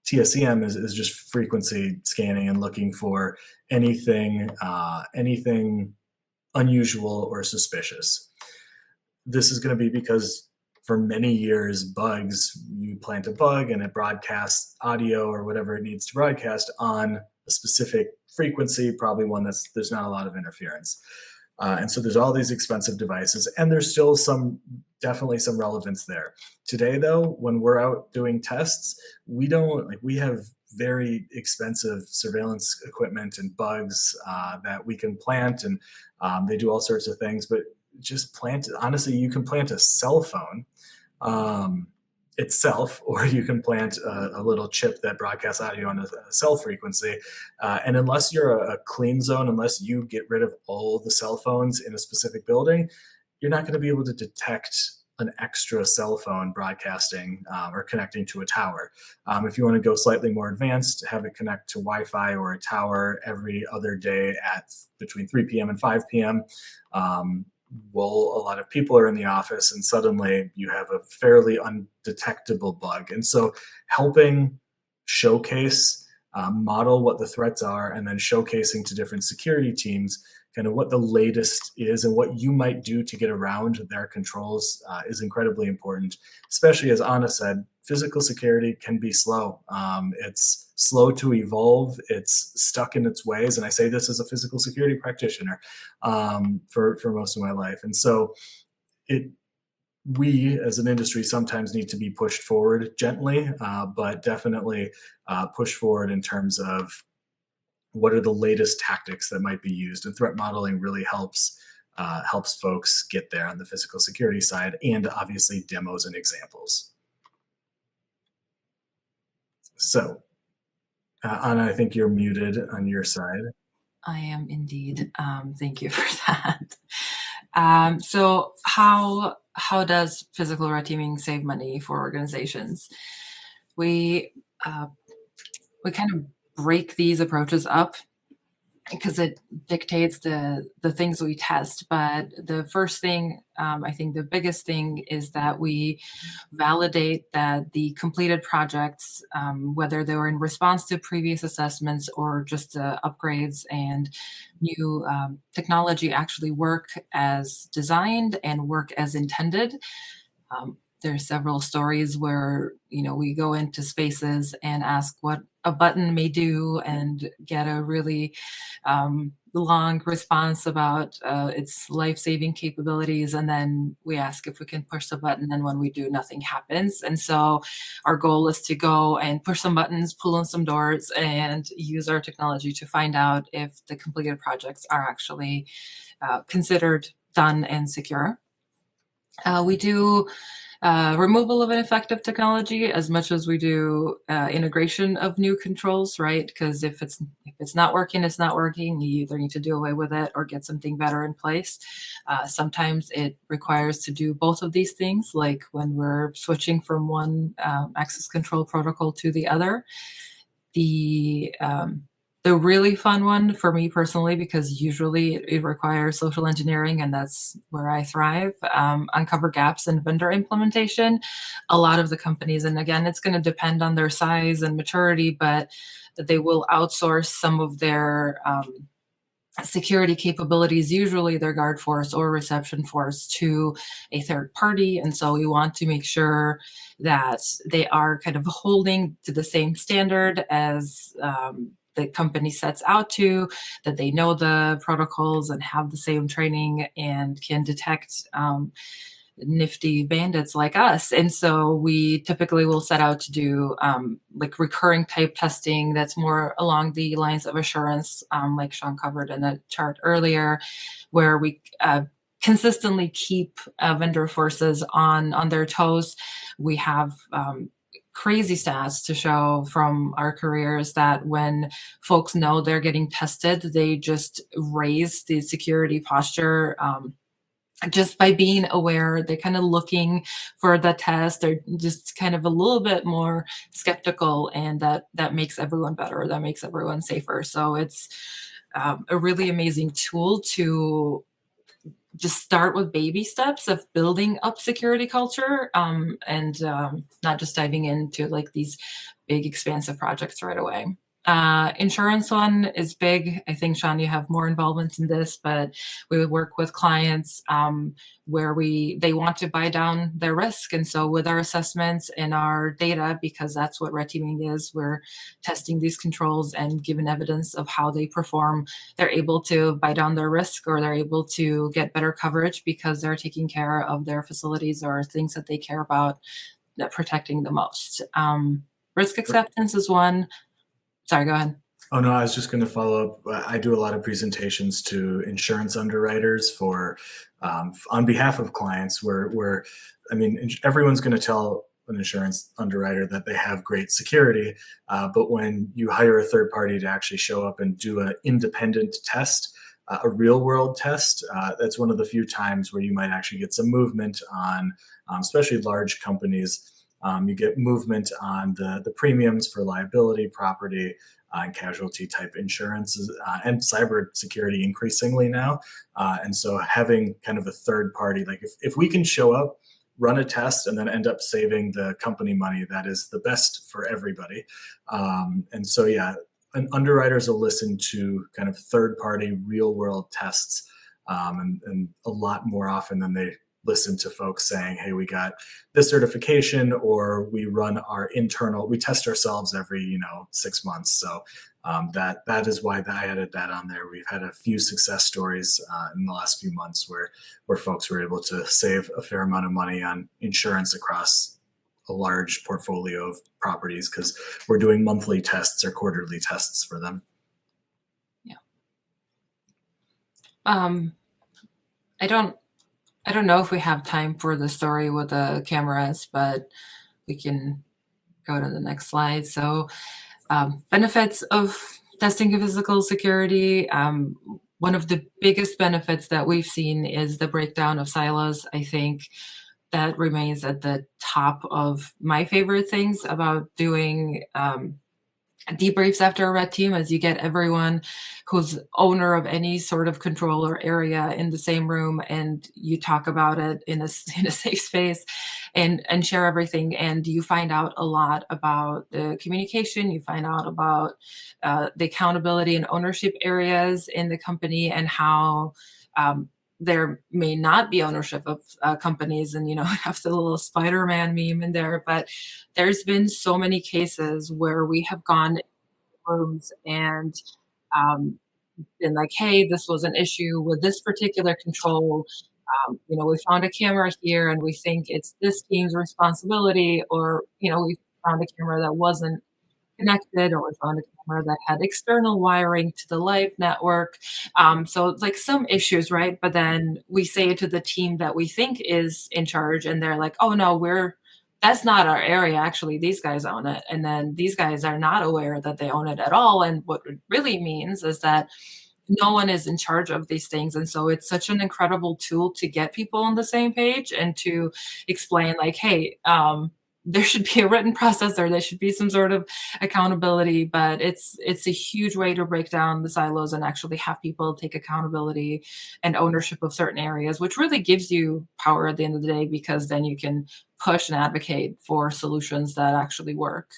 TSCM is just frequency scanning and looking for anything unusual or suspicious. This is going to be because for many years, bugs, you plant a bug and it broadcasts audio or whatever it needs to broadcast on a specific frequency, probably one there's not a lot of interference. And so there's all these expensive devices, and there's still definitely some relevance there. Today, though, when we're out doing tests, we have very expensive surveillance equipment and bugs that we can plant, and they do all sorts of things, but just honestly, you can plant a cell phone itself, or you can plant a little chip that broadcasts audio on a cell frequency. And unless you're a clean zone, unless you get rid of all the cell phones in a specific building, you're not going to be able to detect an extra cell phone broadcasting or connecting to a tower. If you want to go slightly more advanced, have it connect to Wi-Fi or a tower every other day at between 3 p.m. and 5 p.m. well, a lot of people are in the office and suddenly you have a fairly undetectable bug. And so helping showcase, model what the threats are, and then showcasing to different security teams kind of what the latest is and what you might do to get around their controls is incredibly important, especially as Anna said, physical security can be slow. It's slow to evolve. It's stuck in its ways. And I say this as a physical security practitioner for most of my life. And so it we as an industry sometimes need to be pushed forward gently, but definitely push forward in terms of what are the latest tactics that might be used. And threat modeling really helps folks get there on the physical security side, and obviously demos and examples. So, Anna, I think you're muted on your side. I am indeed. Thank you for that. So how does physical red teaming save money for organizations? We kind of break these approaches up because it dictates the things we test. But the first thing, I think the biggest thing is that we validate that the completed projects, whether they were in response to previous assessments or just upgrades and new technology, actually work as designed and work as intended. There's several stories where we go into spaces and ask what a button may do and get a really long response about its life-saving capabilities, and then we ask if we can push the button, and when we do, nothing happens. And so our goal is to go and push some buttons, pull in some doors, and use our technology to find out if the completed projects are actually considered done and secure. We do removal of ineffective technology as much as we do integration of new controls, right? Because if it's not working, it's not working. You either need to do away with it or get something better in place. Sometimes it requires to do both of these things, like when we're switching from one access control protocol to the other. The really fun one for me personally, because usually it requires social engineering, and that's where I thrive, uncover gaps in vendor implementation. A lot of the companies, and again, it's going to depend on their size and maturity, but they will outsource some of their security capabilities, usually their guard force or reception force, to a third party. And so we want to make sure that they are kind of holding to the same standard as the company sets out to, that they know the protocols and have the same training and can detect nifty bandits like us. And so we typically will set out to do like recurring type testing that's more along the lines of assurance, like Sean covered in the chart earlier, where we consistently keep vendor forces on their toes. We have crazy stats to show from our careers that when folks know they're getting tested, they just raise the security posture just by being aware. They're kind of looking for the test. They're just kind of a little bit more skeptical, and that makes everyone better. That makes everyone safer. So it's a really amazing tool to just start with baby steps of building up security culture, and not just diving into like these big expansive projects right away. Insurance one is big. I think, Sean, you have more involvement in this, but we would work with clients where they want to buy down their risk. And so with our assessments and our data, because that's what red teaming is, we're testing these controls and given evidence of how they perform. They're able to buy down their risk, or they're able to get better coverage because they're taking care of their facilities or things that they care about, that protecting the most. Risk acceptance is one. Sorry, go ahead. Oh, no, I was just going to follow up. I do a lot of presentations to insurance underwriters for on behalf of clients where I mean, everyone's going to tell an insurance underwriter that they have great security, but when you hire a third party to actually show up and do an independent test, a real world test, that's one of the few times where you might actually get some movement on, especially large companies. You get movement on the premiums for liability, property, and casualty type insurance and cyber security increasingly now. And so having kind of a third party, like if we can show up, run a test, and then end up saving the company money, that is the best for everybody. And so, yeah, and underwriters will listen to kind of third party real world tests and a lot more often than they listen to folks saying, hey, we got this certification, or we run our internal, we test ourselves every 6 months. So that is why I added that on there. We've had a few success stories in the last few months where folks were able to save a fair amount of money on insurance across a large portfolio of properties because we're doing monthly tests or quarterly tests for them. Yeah. I don't know if we have time for the story with the cameras, but we can go to the next slide. So benefits of testing physical security. One of the biggest benefits that we've seen is the breakdown of silos. I think that remains at the top of my favorite things about doing debriefs after a red team, as you get everyone who's owner of any sort of control or area in the same room, and you talk about it in a safe space and share everything. And you find out a lot about the communication, you find out about the accountability and ownership areas in the company, and how there may not be ownership of companies, and have the little Spider-Man meme in there, but there's been so many cases where we have gone rooms and been like, hey, this was an issue with this particular control. We found a camera here and we think it's this team's responsibility, or we found a camera that wasn't connected, or we found a camera that had external wiring to the live network. So it's like some issues, right? But then we say it to the team that we think is in charge, and they're like, oh no, that's not our area. Actually, these guys own it. And then these guys are not aware that they own it at all. And what it really means is that no one is in charge of these things. And so it's such an incredible tool to get people on the same page and to explain like, hey, there should be a written process, or there should be some sort of accountability, but it's a huge way to break down the silos and actually have people take accountability and ownership of certain areas, which really gives you power at the end of the day, because then you can push and advocate for solutions that actually work.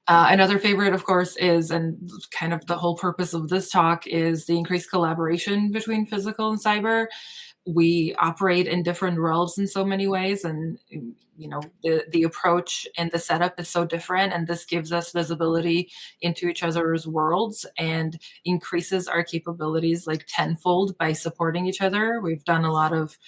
Another favorite, of course, is, and kind of the whole purpose of this talk, is the increased collaboration between physical and cyber. We operate in different realms in so many ways, and the approach and the setup is so different, and this gives us visibility into each other's worlds and increases our capabilities like tenfold by supporting each other. We've done a lot of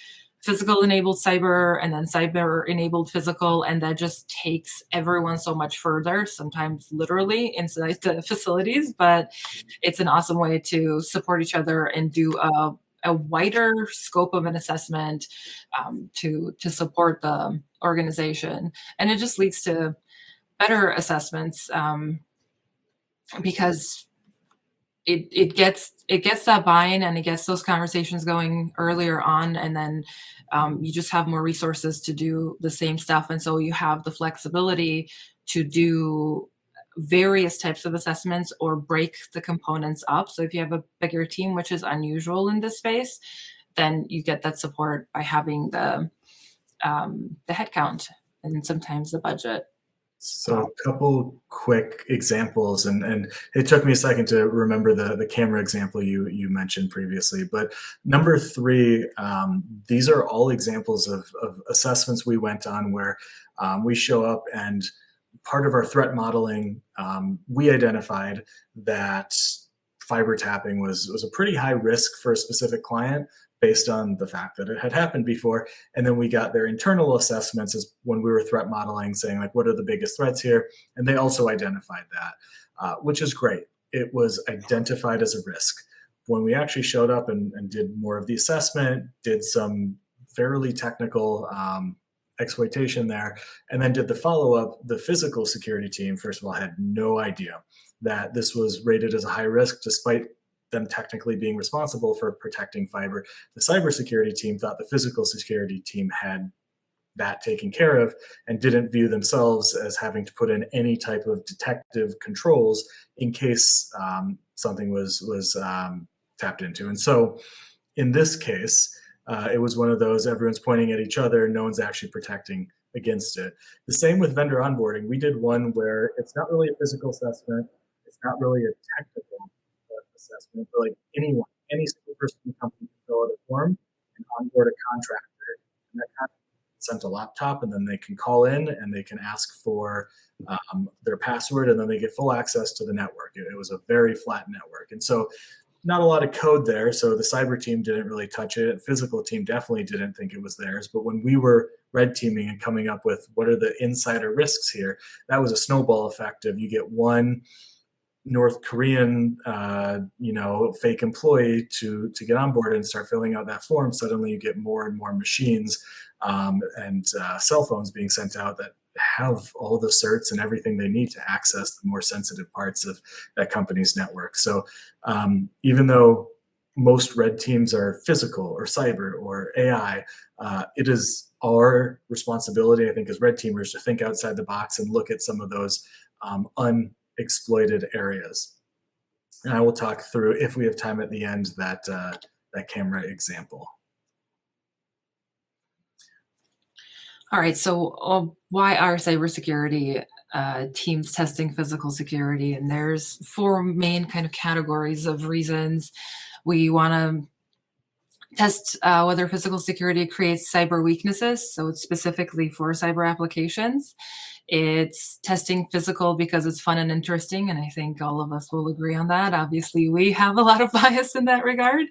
physical enabled cyber and then cyber enabled physical, and that just takes everyone so much further, sometimes literally inside the facilities, but it's an awesome way to support each other and do a wider scope of an assessment to support the organization. And it just leads to better assessments because it gets that buy-in, and it gets those conversations going earlier on, and then you just have more resources to do the same stuff. And so you have the flexibility to do various types of assessments or break the components up. So if you have a bigger team, which is unusual in this space, then you get that support by having the headcount and sometimes the budget. So a couple quick examples, and it took me a second to remember the camera example you mentioned previously. But number 3, these are all examples of assessments we went on where we show up, and part of our threat modeling, we identified that fiber tapping was a pretty high risk for a specific client based on the fact that it had happened before. And then we got their internal assessments as when we were threat modeling, saying like, what are the biggest threats here? And they also identified that, which is great. It was identified as a risk. When we actually showed up and did more of the assessment, did some fairly technical exploitation there, and then did the follow-up, the physical security team, first of all, had no idea that this was rated as a high risk, despite them technically being responsible for protecting fiber. The cybersecurity team thought the physical security team had that taken care of and didn't view themselves as having to put in any type of detective controls in case something was tapped into. And so in this case, it was one of those everyone's pointing at each other, no one's actually protecting against it. The same with vendor onboarding. We did one where it's not really a physical assessment, it's not really a technical assessment, but like anyone, any single person in the company can fill out a form and onboard a contractor. And that contractor sent a laptop, and then they can call in and they can ask for their password, and then they get full access to the network. It was a very flat network. And so not a lot of code there. So the cyber team didn't really touch it. Physical team definitely didn't think it was theirs. But when we were red teaming and coming up with what are the insider risks here, that was a snowball effect of you get one North Korean, fake employee to get on board and start filling out that form. Suddenly you get more and more machines and cell phones being sent out that have all the certs and everything they need to access the more sensitive parts of that company's network. So even though most red teams are physical or cyber or AI, it is our responsibility, I think, as red teamers to think outside the box and look at some of those unexploited areas. And I will talk through, if we have time at the end, that camera example. All right, so why are cybersecurity teams testing physical security? And there's 4 main kind of categories of reasons. We want to test whether physical security creates cyber weaknesses, so it's specifically for cyber applications. It's testing physical because it's fun and interesting, and I think all of us will agree on that. Obviously, we have a lot of bias in that regard.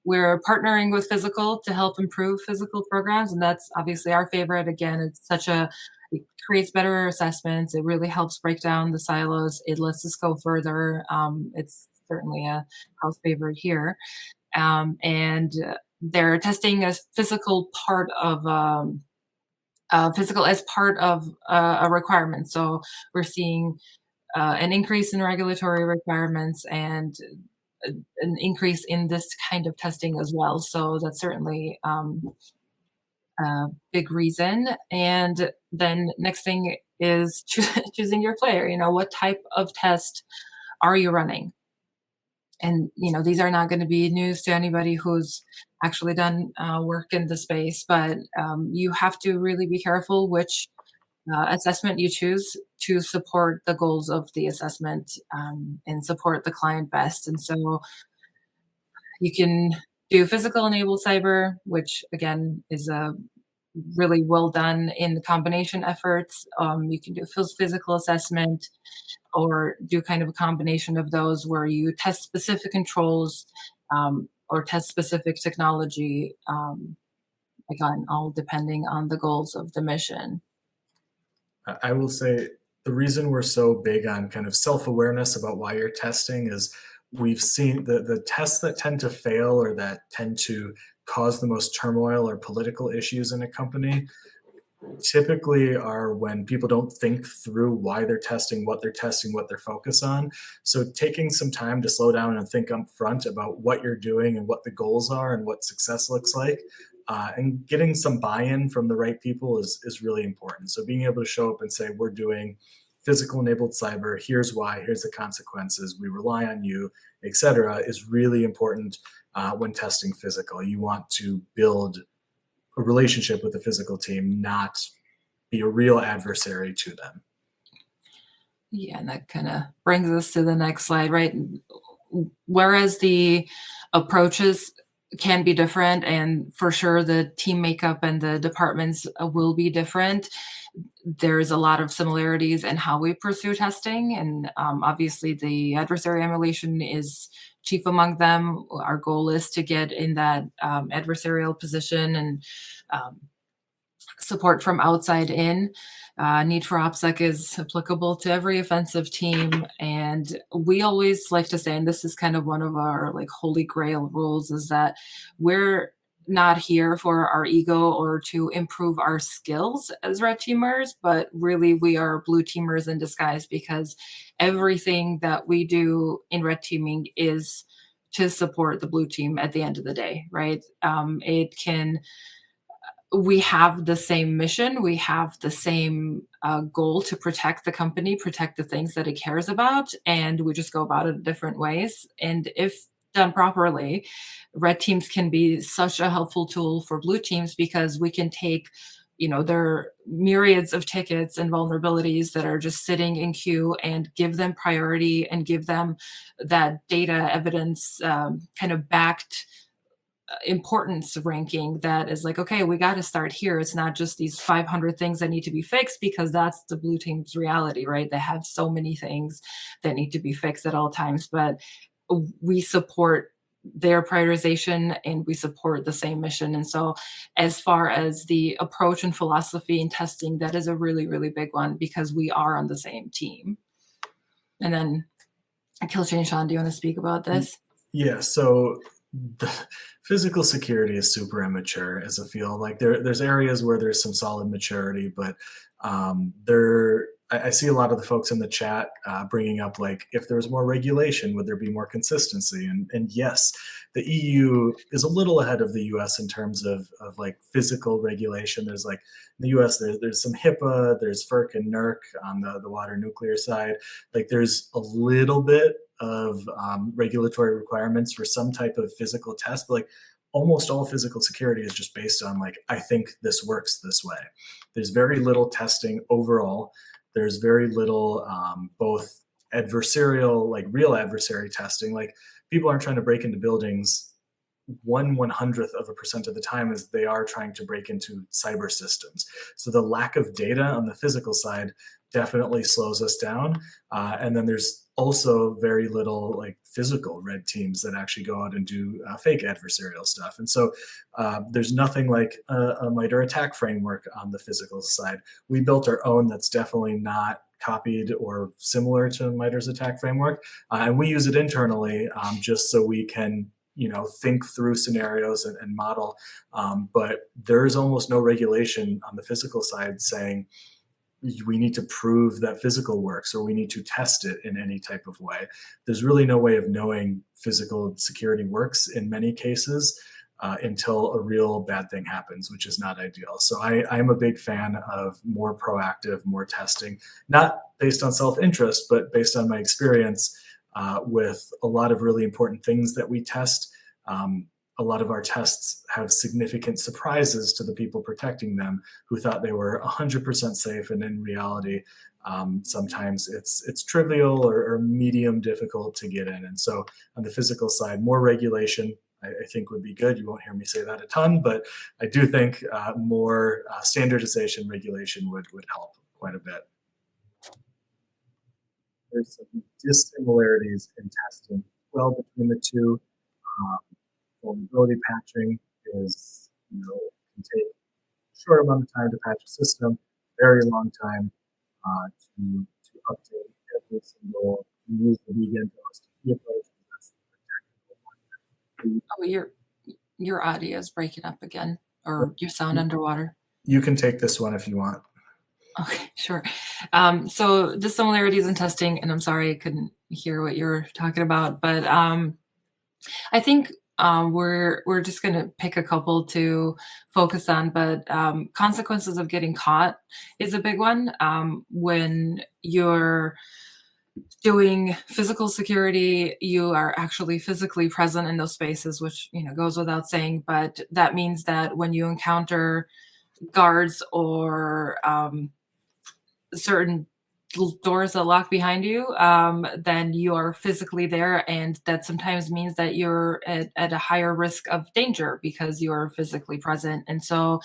We're partnering with physical to help improve physical programs, and that's obviously our favorite. Again, it creates better assessments. It really helps break down the silos. It lets us go further. It's certainly a house favorite here. And they're testing a physical part of physical as part of a requirement. So we're seeing an increase in regulatory requirements and an increase in this kind of testing as well. So that's certainly a big reason. And then next thing is choosing your player. What type of test are you running? And these are not going to be news to anybody who's actually done work in the space, but you have to really be careful which assessment you choose to support the goals of the assessment and support the client best. And so you can do physical enabled cyber, which again is a really well done in the combination efforts. You can do physical assessment or do kind of a combination of those where you test specific controls or test specific technology, again, all depending on the goals of the mission. I will say the reason we're so big on kind of self-awareness about why you're testing is we've seen the tests that tend to fail or that tend to cause the most turmoil or political issues in a company typically are when people don't think through why they're testing, what they're focused on. So taking some time to slow down and think up front about what you're doing and what the goals are and what success looks like, and getting some buy-in from the right people is really important. So being able to show up and say, we're doing physical enabled cyber, here's why, here's the consequences, we rely on you, etc., is really important when testing physical. You want to build a relationship with the physical team, not be a real adversary to them. Yeah, and that kind of brings us to the next slide, right? Whereas the approaches can be different, and for sure the team makeup and the departments will be different, there's a lot of similarities in how we pursue testing. And obviously the adversary emulation is chief among them. Our goal is to get in that adversarial position and support from outside in. Need for OPSEC is applicable to every offensive team. And we always like to say, and this is kind of one of our like holy grail rules, is that we're not here for our ego or to improve our skills as red teamers, but really we are blue teamers in disguise, because everything that we do in red teaming is to support the blue team at the end of the day, right? It can we have the same mission. We have the same goal to protect the company, protect the things that it cares about, and we just go about it in different ways. And if done properly, red teams can be such a helpful tool for blue teams because we can take, there are myriads of tickets and vulnerabilities that are just sitting in queue and give them priority and give them that data evidence kind of backed importance ranking that is like, okay, we got to start here. It's not just these 500 things that need to be fixed because that's the blue team's reality, right? They have so many things that need to be fixed at all times, but we support their prioritization and we support the same mission. And so, as far as the approach and philosophy and testing, that is a really, really big one because we are on the same team. And then, Kilshane, Sean, do you want to speak about this? Yeah, so the physical security is super immature as a field. Like there's areas where there's some solid maturity, but I see a lot of the folks in the chat bringing up like if there's more regulation, would there be more consistency? And yes, the EU is a little ahead of the US in terms of like physical regulation. There's like in the US, there's some HIPAA, there's FERC and NERC on the water nuclear side. Like there's a little bit of regulatory requirements for some type of physical test, but like almost all physical security is just based on like, I think this works this way. There's very little testing overall. There's very little both adversarial, like real adversary testing. Like people aren't trying to break into buildings 1/100% of the time as they are trying to break into cyber systems. So the lack of data on the physical side definitely slows us down. And then there's also very little like physical red teams that actually go out and do fake adversarial stuff. And so there's nothing like a MITRE ATT&CK framework on the physical side. We built our own that's definitely not copied or similar to MITRE's ATT&CK framework. And we use it internally just so we can think through scenarios and model. But there's almost no regulation on the physical side saying, we need to prove that physical works or we need to test it in any type of way. There's really no way of knowing physical security works in many cases until a real bad thing happens, which is not ideal. So I'm a big fan of more proactive, more testing, not based on self-interest, but based on my experience with a lot of really important things that we test. A lot of our tests have significant surprises to the people protecting them who thought they were 100% safe. And in reality, sometimes it's trivial or medium difficult to get in. And so on the physical side, more regulation, I think would be good. You won't hear me say that a ton, but I do think more standardization regulation would help quite a bit. There's some dissimilarities in testing well between the two. Vulnerability patching is, can take a short amount of time to patch a system, very long time to update every single. We use the vegan OSTP approach. That's the technical one. Oh, your audio is breaking up again, or you sound underwater. You can take this one if you want. Okay, sure. So dissimilarities in testing, and I'm sorry I couldn't hear what you were talking about, but I think we're just going to pick a couple to focus on, but consequences of getting caught is a big one. When you're doing physical security, you are actually physically present in those spaces, which goes without saying. But that means that when you encounter guards or certain doors that lock behind you, then you are physically there, and that sometimes means that you're at a higher risk of danger because you are physically present. And so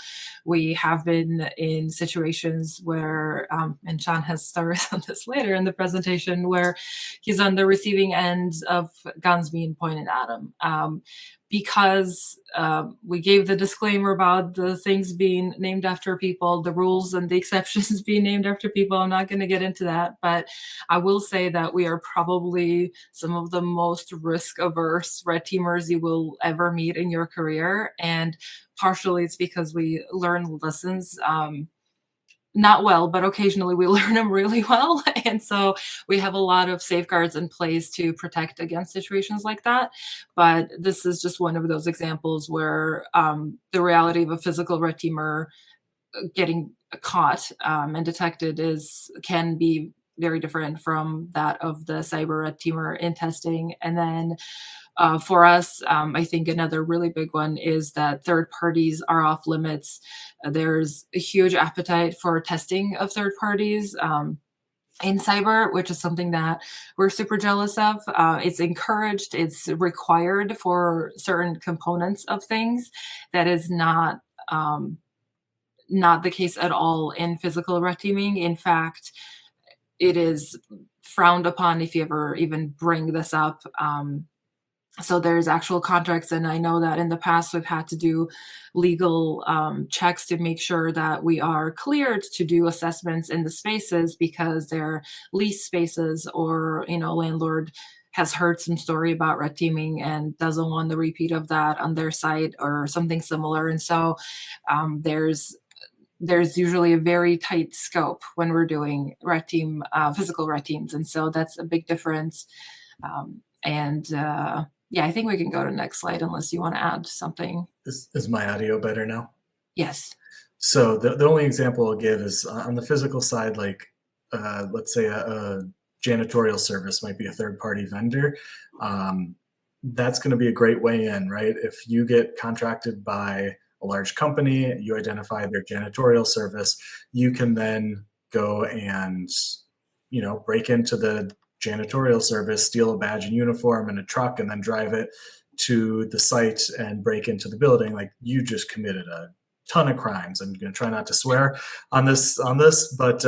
we have been in situations where, and Sean has stories on this later in the presentation, where he's on the receiving end of guns being pointed at him. Because we gave the disclaimer about the things being named after people, the rules and the exceptions being named after people. I'm not going to get into that, but I will say that we are probably some of the most risk-averse red teamers you will ever meet in your career. And partially it's because we learn lessons not well, but occasionally we learn them really well. And so we have a lot of safeguards in place to protect against situations like that. But this is just one of those examples where the reality of a physical red teamer getting caught and detected can be very different from that of the cyber red teamer in testing. And then for us, I think another really big one is that third parties are off limits. There's a huge appetite for testing of third parties. In cyber, which is something that we're super jealous of. It's encouraged, it's required for certain components of things. That is not the case at all in physical red teaming. In fact, it is frowned upon if you ever even bring this up. So there's actual contracts, and I know that in the past we've had to do legal checks to make sure that we are cleared to do assessments in the spaces because they're lease spaces, or landlord has heard some story about red teaming and doesn't want the repeat of that on their site or something similar. And so there's usually a very tight scope when we're doing physical red teams, and so that's a big difference. And yeah, I think we can go to the next slide unless you want to add something. Is my audio better now? Yes. So the only example I'll give is on the physical side, like let's say a janitorial service might be a third party vendor. That's going to be a great way in, right? If you get contracted by a large company, you identify their janitorial service, you can then go and break into the janitorial service, steal a badge and uniform and a truck, and then drive it to the site and break into the building. Like, you just committed a ton of crimes. I'm going to try not to swear on this, but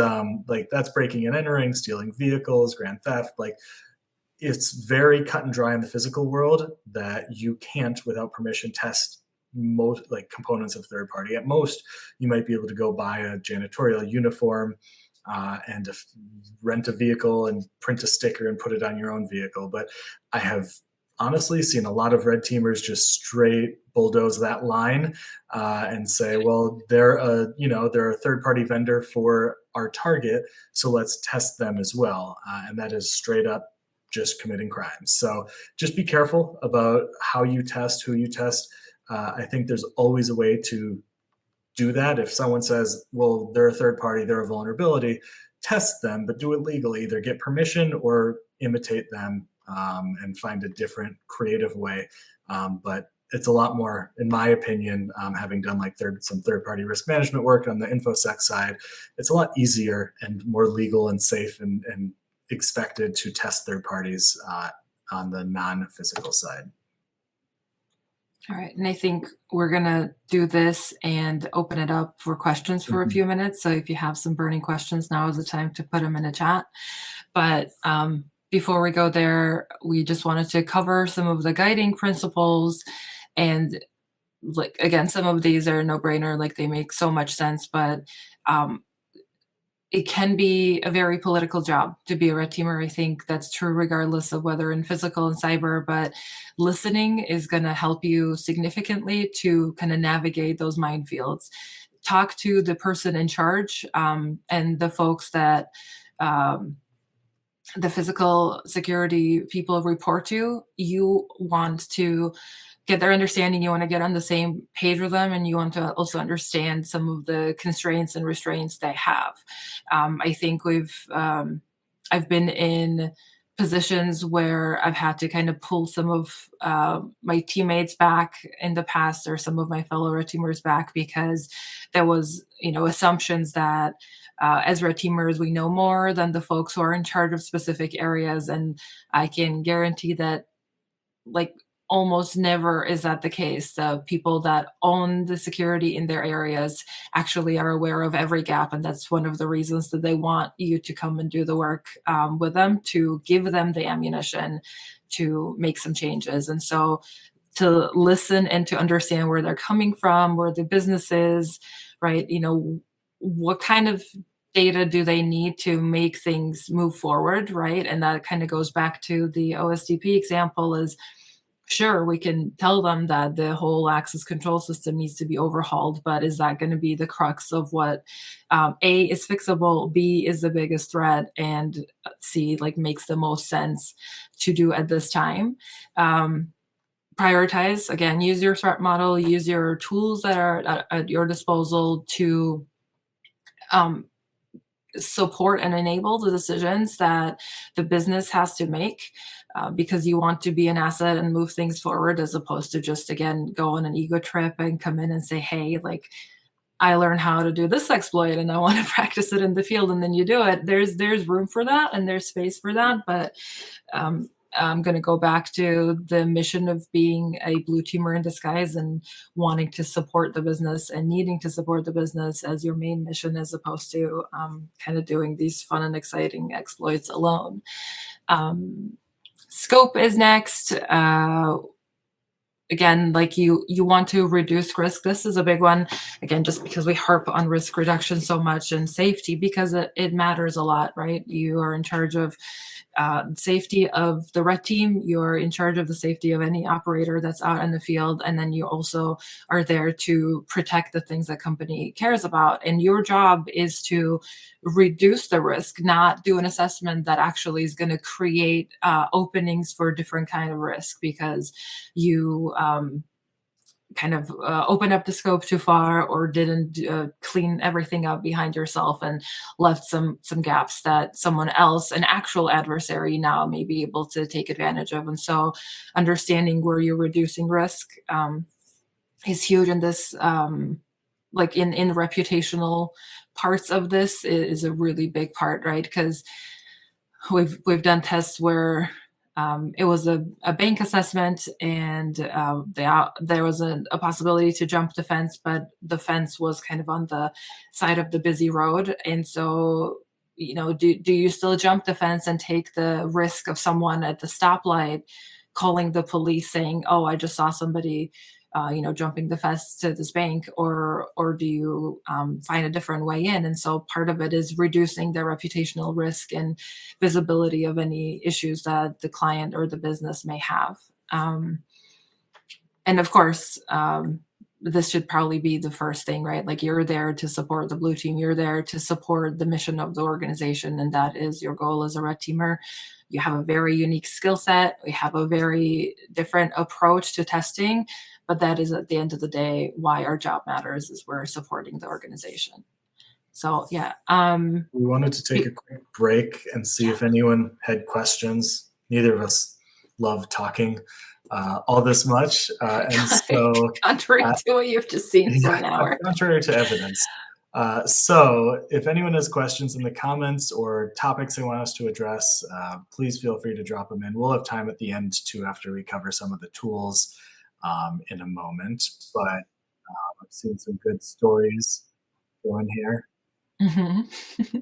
like, that's breaking and entering, stealing vehicles, grand theft. Like, it's very cut and dry in the physical world that you can't, without permission, test most components of third party. At most, you might be able to go buy a janitorial uniform and rent a vehicle and print a sticker and put it on your own vehicle. But I have honestly seen a lot of red teamers just straight bulldoze that line and say, well, they're a third party vendor for our target, so let's test them as well. And that is straight up just committing crimes. So just be careful about how you test, who you test. I think there's always a way to do that. If someone says, well, they're a third party, they're a vulnerability, test them, but do it legally. Either get permission or imitate them and find a different creative way. But it's a lot more, in my opinion, having done some third party risk management work on the InfoSec side, it's a lot easier and more legal and safe and expected to test third parties on the non-physical side. All right. And I think we're going to do this and open it up for questions for a few minutes. So if you have some burning questions, now is the time to put them in the chat. But before we go there, we just wanted to cover some of the guiding principles. And again, some of these are no brainer, they make so much sense, but it can be a very political job to be a red teamer. I think that's true regardless of whether in physical and cyber, but listening is going to help you significantly to kind of navigate those minefields. Talk to the person in charge and the folks that the physical security people report to. You want to get their understanding, you want to get on the same page with them, and you want to also understand some of the constraints and restraints they have. I think I've been in positions where I've had to kind of pull some of my teammates back in the past, or some of my fellow red teamers back, because there was, assumptions that as red teamers, we know more than the folks who are in charge of specific areas. And I can guarantee that, almost never is that the case. The people that own the security in their areas actually are aware of every gap. And that's one of the reasons that they want you to come and do the work with them, to give them the ammunition to make some changes. And so to listen and to understand where they're coming from, where the business is, right? What kind of data do they need to make things move forward, right? And that kind of goes back to the OSDP example, is Sure, we can tell them that the whole access control system needs to be overhauled, but is that going to be the crux of what A is fixable, B is the biggest threat, and C like makes the most sense to do at this time? Um, Prioritize again, use your threat model, use your tools that are at your disposal to um, support and enable the decisions that the business has to make, because you want to be an asset and move things forward, as opposed to just again go on an ego trip and come in and say, hey, like I learned how to do this exploit and I want to practice it in the field, and then you do it. There's room for that and there's space for that, but um, I'm going to go back to the mission of being a blue teamer in disguise and wanting to support the business and needing to support the business as your main mission, as opposed to kind of doing these fun and exciting exploits alone. Scope is next. Again, like you want to reduce risk. This is a big one, again, just because we harp on risk reduction so much and safety, because it matters a lot, right? You are in charge of safety of the red team, you're in charge of the safety of any operator that's out in the field, and then you also are there to protect the things that company cares about. And your job is to reduce the risk, not do an assessment that actually is going to create openings for different kind of risk, because you kind of open up the scope too far, or didn't clean everything up behind yourself and left some gaps that someone else, an actual adversary, now may be able to take advantage of. And so understanding where you're reducing risk is huge in this, like in reputational parts of this is a really big part, right? Because we've done tests where it was a bank assessment, and there was a possibility to jump the fence, but the fence was kind of on the side of the busy road. And so, do you still jump the fence and take the risk of someone at the stoplight calling the police saying, "Oh, I just saw somebody jumping the fence to this bank," or do you find a different way in? And so part of it is reducing their reputational risk and visibility of any issues that the client or the business may have. And of course, this should probably be the first thing, right? Like, you're there to support the blue team, you're there to support the mission of the organization, and that is your goal as a red teamer. You have a very unique skill set. We have a very different approach to testing, but that is, at the end of the day, why our job matters, is we're supporting the organization. So yeah. We wanted to take a quick break and see if anyone had questions. Neither of us love talking all this much. And so contrary to what you've just seen for an hour. Contrary to evidence. So if anyone has questions in the comments or topics they want us to address, please feel free to drop them in. We'll have time at the end too, after we cover some of the tools in a moment. But I've seen some good stories going here. Mm-hmm.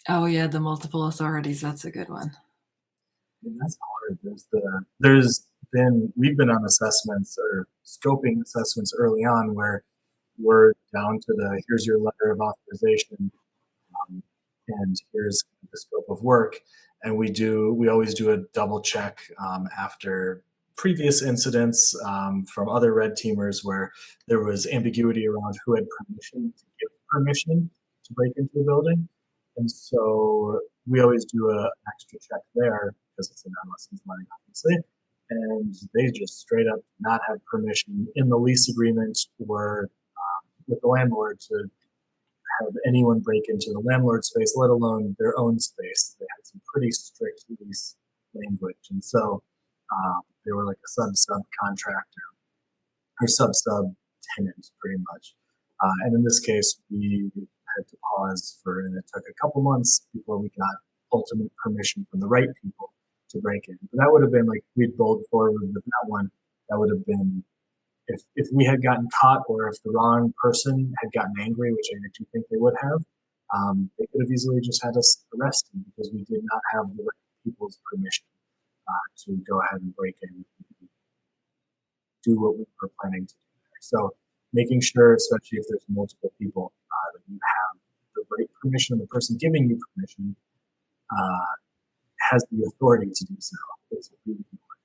Oh yeah, the multiple authorities. That's a good one. And that's hard. We've been on assessments or scoping assessments early on where we're down to here's your letter of authorization, and here's the scope of work. And we always do a double check after previous incidents from other red teamers where there was ambiguity around who had permission to give permission to break into a building. And so we always do an extra check there, because it's a non-licensed learning, obviously. And they just straight up not have permission in the lease agreement or with the landlord to have anyone break into the landlord's space, let alone their own space. They had some pretty strict lease language. And so they were like a sub contractor or sub tenant, pretty much. And in this case, we had to pause and it took a couple months before we got ultimate permission from the right people to break in. But that would have been like, we'd bowled forward with that one. That would have been, if we had gotten caught, or if the wrong person had gotten angry, which I do think they would have, they could have easily just had us arrested, because we did not have the right people's permission to go ahead and break in and do what we were planning to do there. So making sure, especially if there's multiple people, that you have the right permission, and the person giving you permission has the authority to do so. Is really important.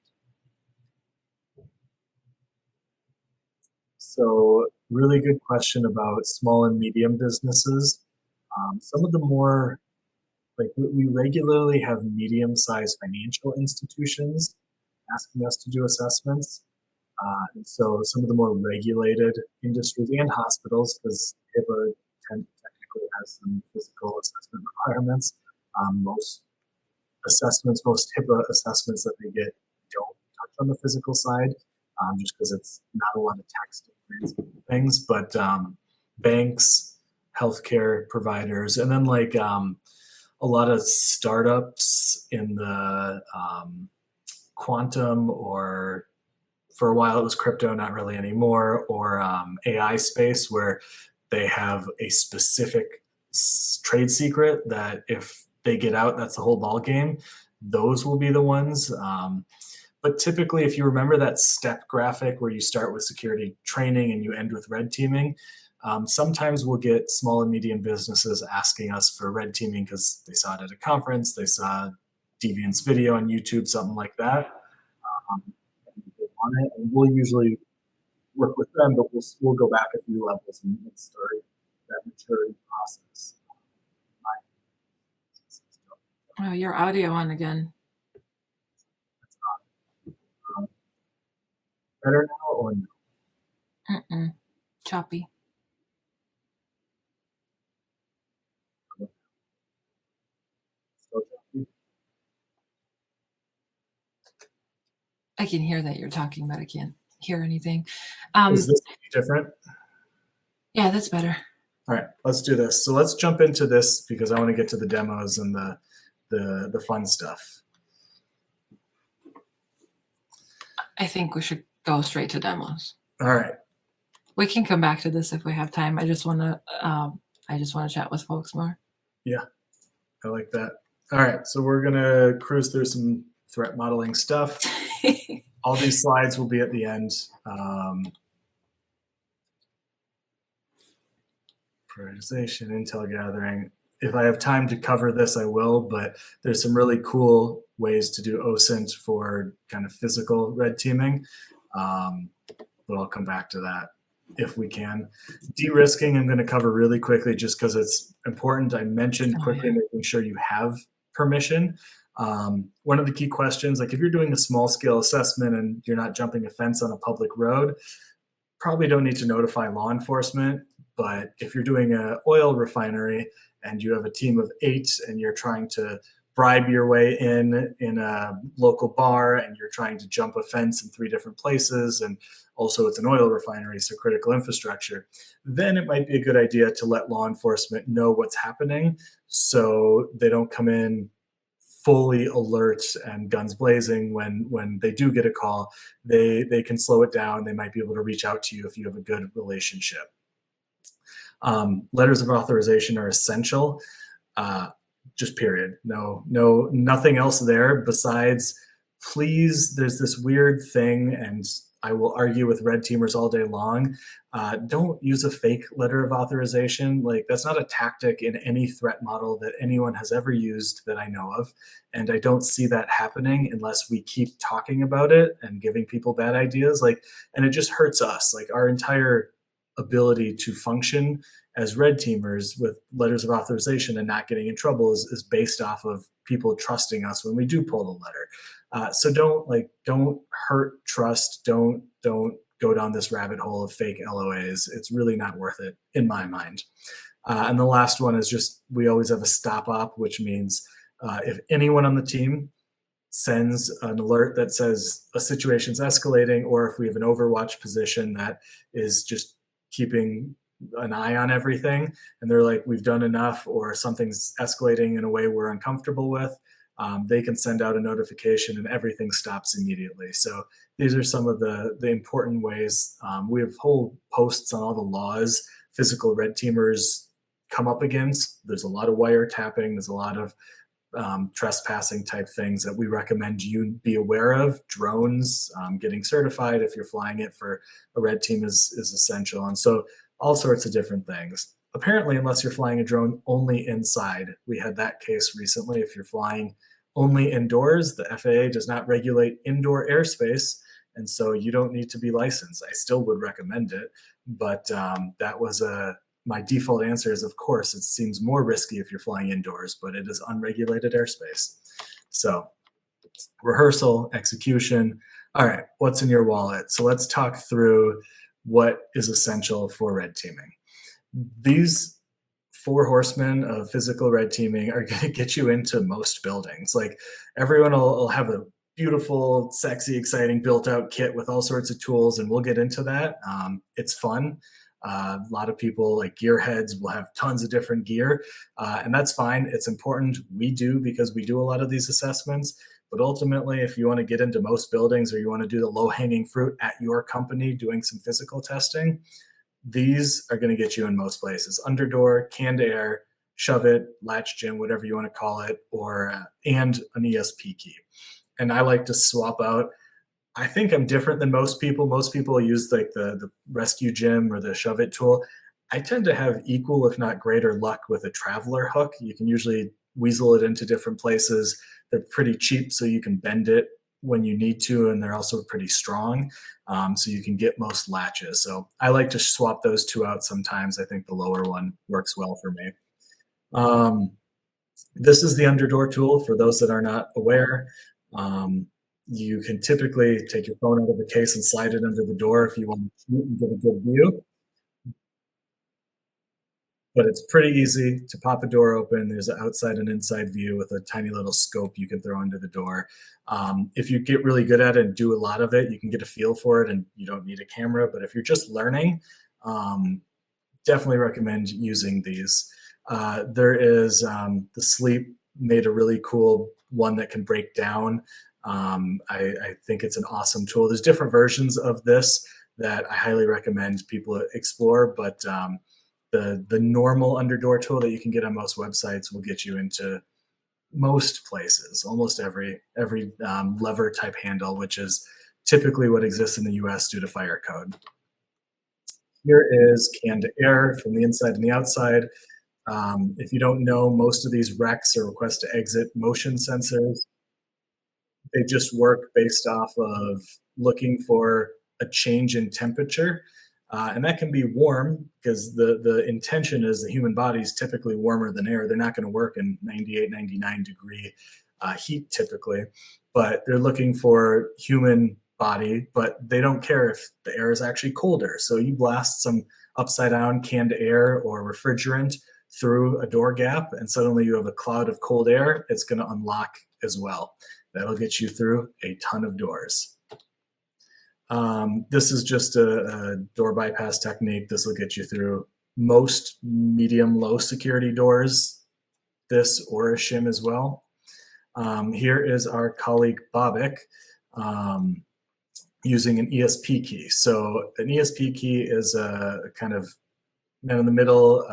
So, really good question about small and medium businesses. Some of the more, like we regularly have medium-sized financial institutions asking us to do assessments. And so some of the more regulated industries and hospitals, because HIPAA technically has some physical assessment requirements. Most most HIPAA assessments that they get don't touch on the physical side, just because it's not a lot of text and things. But banks, healthcare providers, and then like a lot of startups in the quantum, or for a while it was crypto, not really anymore, or AI space, where they have a specific trade secret that if they get out, that's the whole ball game. Those will be the ones. But typically, if you remember that step graphic where you start with security training and you end with red teaming, sometimes we'll get small and medium businesses asking us for red teaming because they saw it at a conference, they saw Deviant's video on YouTube, something like that. On it, and we'll usually work with them, but we'll go back a few levels and start that maturity process. Oh, your audio on again. Better now or no? Choppy. Still choppy? I can hear that you're talking, but I can't hear anything. Is this different? Yeah, that's better. All right, let's do this. So let's jump into this because I want to get to the demos and the fun stuff. I think we should go straight to demos. All right. We can come back to this if we have time. I just want to chat with folks more. Yeah, I like that. All right, so we're gonna cruise through some threat modeling stuff. All these slides will be at the end. Prioritization, intel gathering. If I have time to cover this, I will, but there's some really cool ways to do OSINT for kind of physical red teaming. But I'll come back to that if we can. De-risking, I'm going to cover really quickly just because it's important. I mentioned quickly making sure you have permission. One of the key questions, like if you're doing a small scale assessment and you're not jumping a fence on a public road, probably don't need to notify law enforcement. But if you're doing an oil refinery and you have a team of 8 and you're trying to bribe your way in a local bar and you're trying to jump a fence in 3 different places, and also it's an oil refinery, so critical infrastructure, then it might be a good idea to let law enforcement know what's happening so they don't come in fully alert and guns blazing. When they do get a call, they can slow it down. They might be able to reach out to you if you have a good relationship. Letters of authorization are essential, just period. Nothing else there besides, please, there's this weird thing, and I will argue with red teamers all day long. Don't use a fake letter of authorization. Like, that's not a tactic in any threat model that anyone has ever used that I know of. And I don't see that happening unless we keep talking about it and giving people bad ideas. And it just hurts us. Like, our entire ability to function as red teamers with letters of authorization and not getting in trouble is based off of people trusting us when we do pull the letter. So don't hurt trust. Don't go down this rabbit hole of fake LOAs. It's really not worth it in my mind. And the last one is just, we always have a stop op, which means if anyone on the team sends an alert that says a situation's escalating, or if we have an overwatch position that is just keeping an eye on everything, and they're like, we've done enough, or something's escalating in a way we're uncomfortable with, they can send out a notification and everything stops immediately. So these are some of the important ways. We have whole posts on all the laws physical red teamers come up against. There's a lot of wiretapping. There's a lot of trespassing type things that we recommend you be aware of. Drones, getting certified if you're flying it for a red team is essential. And so all sorts of different things. Apparently, unless you're flying a drone only inside, we had that case recently. If you're flying only indoors. The FAA does not regulate indoor airspace, and so you don't need to be licensed. I still would recommend it, but that was my default answer is, of course, it seems more risky if you're flying indoors, but it is unregulated airspace. So rehearsal, execution. All right, what's in your wallet? So let's talk through what is essential for red teaming. These 4 horsemen of physical red teaming are going to get you into most buildings. Like everyone will have a beautiful, sexy, exciting built out kit with all sorts of tools, and we'll get into that. It's fun. A lot of people like gearheads will have tons of different gear, and that's fine. It's important. We do, because we do a lot of these assessments. But ultimately, if you want to get into most buildings, or you want to do the low hanging fruit at your company doing some physical testing, these are going to get you in most places. Underdoor, canned air, shove it, latch gym, whatever you want to call it, or and an ESP key. And I like to swap out. I think I'm different than most people. Most people use like the rescue gym or the shove it tool. I tend to have equal, if not greater, luck with a traveler hook. You can usually weasel it into different places. They're pretty cheap, so you can bend it when you need to, and they're also pretty strong, so you can get most latches. So I like to swap those 2 out sometimes. I think the lower one works well for me. This is the underdoor tool for those that are not aware. You can typically take your phone out of the case and slide it under the door if you want to shoot and get a good view. But it's pretty easy to pop a door open. There's an outside and inside view with a tiny little scope you can throw under the door. If you get really good at it and do a lot of it, you can get a feel for it and you don't need a camera. But if you're just learning, definitely recommend using these. There is the Sleep made a really cool one that can break down. I think it's an awesome tool. There's different versions of this that I highly recommend people explore, but the normal underdoor tool that you can get on most websites will get you into most places, almost every lever type handle, which is typically what exists in the US due to fire code. Here is canned air from the inside and the outside. If you don't know, most of these RECs are request to exit motion sensors. They just work based off of looking for a change in temperature. And that can be warm, because the intention is the human body is typically warmer than air. They're not going to work in 98, 99 degree heat typically, but they're looking for human body, but they don't care if the air is actually colder. So you blast some upside down canned air or refrigerant through a door gap, and suddenly you have a cloud of cold air. It's going to unlock as well. That'll get you through a ton of doors. This is just a door bypass technique. This will get you through most medium, low security doors, this or a shim as well. Here is our colleague Bobik using an ESP key. So an ESP key is a kind of man in the middle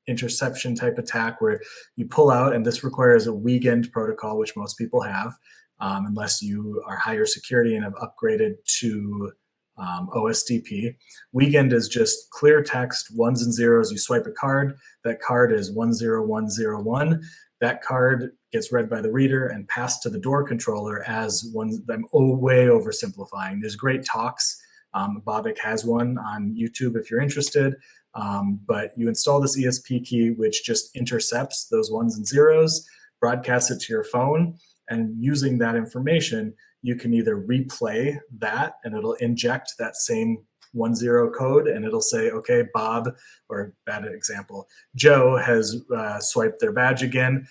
interception type attack where you pull out, and this requires a Weekend protocol, which most people have, unless you are higher security and have upgraded to OSDP. Weekend is just clear text, ones and zeros. You swipe a card, that card is 10101. That card gets read by the reader and passed to the door controller as one. I'm way oversimplifying. There's great talks. Bobik has one on YouTube if you're interested. But you install this ESP key, which just intercepts those ones and zeros, broadcasts it to your phone, and using that information, you can either replay that and it'll inject that same 10 code and it'll say, okay, Bob, or bad example, Joe has swiped their badge again.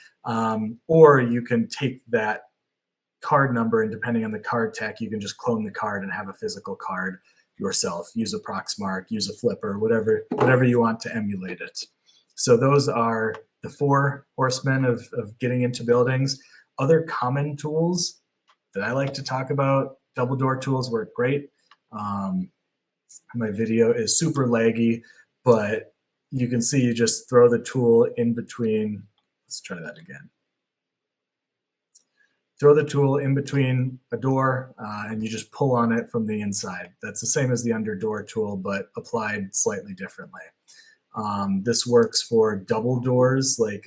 Or you can take that card number, and depending on the card tech, you can just clone the card and have a physical card yourself. Use a Proxmark, use a Flipper, whatever you want to emulate it. So those are the 4 horsemen of getting into buildings. Other common tools that I like to talk about, double door tools work great. My video is super laggy, but you can see you just throw the tool in between. Let's try that again. Throw the tool in between a door and you just pull on it from the inside. That's the same as the under door tool, but applied slightly differently. This works for double doors, like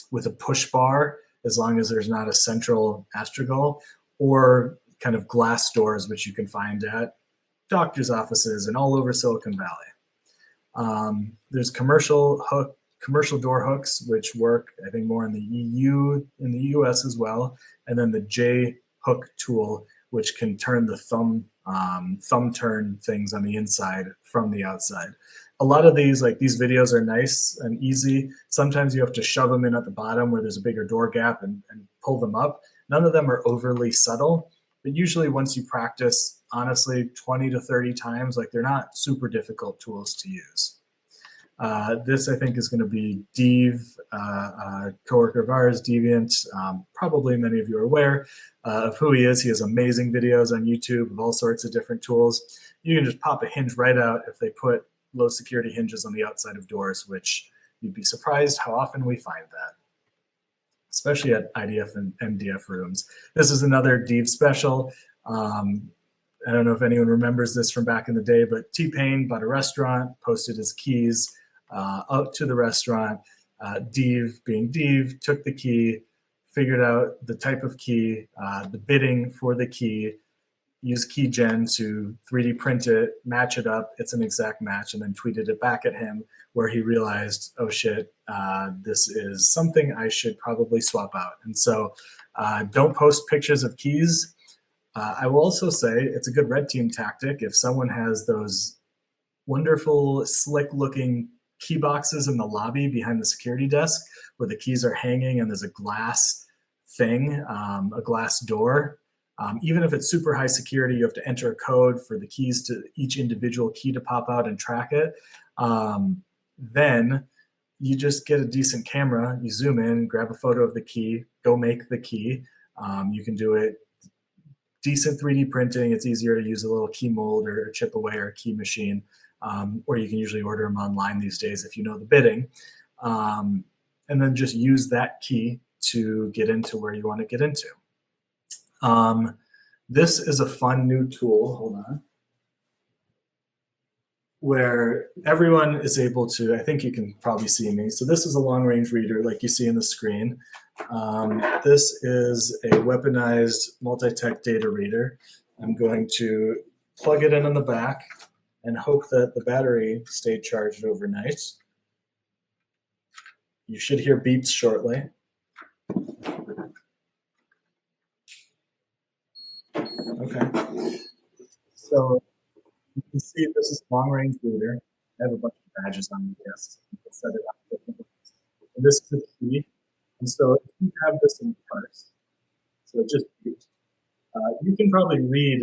with a push bar. as long as there's not a central astrogol, or kind of glass doors, which you can find at doctor's offices and all over Silicon Valley. There's commercial door hooks, which work, I think, more in the EU, in the US as well. And then the J hook tool, which can turn the thumb turn things on the inside from the outside. A lot of these videos are nice and easy. Sometimes you have to shove them in at the bottom where there's a bigger door gap and pull them up. None of them are overly subtle, but usually once you practice, honestly, 20 to 30 times, they're not super difficult tools to use. This, I think, is going to be Dev, a coworker of ours, Deviant. Probably many of you are aware of who he is. He has amazing videos on YouTube of all sorts of different tools. You can just pop a hinge right out if they put low security hinges on the outside of doors, which you'd be surprised how often we find that, especially at IDF and MDF rooms. This is another Dev special. I don't know if anyone remembers this from back in the day, but T-Pain bought a restaurant, posted his keys out to the restaurant. Dev, being Dev, took the key, figured out the type of key, the bidding for the key, used KeyGen to 3D print it, match it up, it's an exact match, and then tweeted it back at him, where he realized, oh shit, this is something I should probably swap out. And so don't post pictures of keys. I will also say it's a good red team tactic if someone has those wonderful, slick-looking key boxes in the lobby behind the security desk where the keys are hanging and there's a glass thing, a glass door. Even if it's super high security, you have to enter a code for the keys to each individual key to pop out and track it. Then you just get a decent camera, you zoom in, grab a photo of the key, go make the key. You can do it decent 3D printing. It's easier to use a little key mold or chip away or a key machine, or you can usually order them online these days if you know the bidding. And then just use that key to get into where you want to get into. This is a fun new tool, hold on, where everyone is able to, I think you can probably see me. So this is a long range reader like you see in the screen. This is a weaponized multi-tech data reader. I'm going to plug it in on the back and hope that the battery stayed charged overnight. You should hear beeps shortly. Okay. So you can see this is long range reader. I have a bunch of badges on the desk. You can set it up. And this is the key. And so if you have this in purse, so it just you can probably read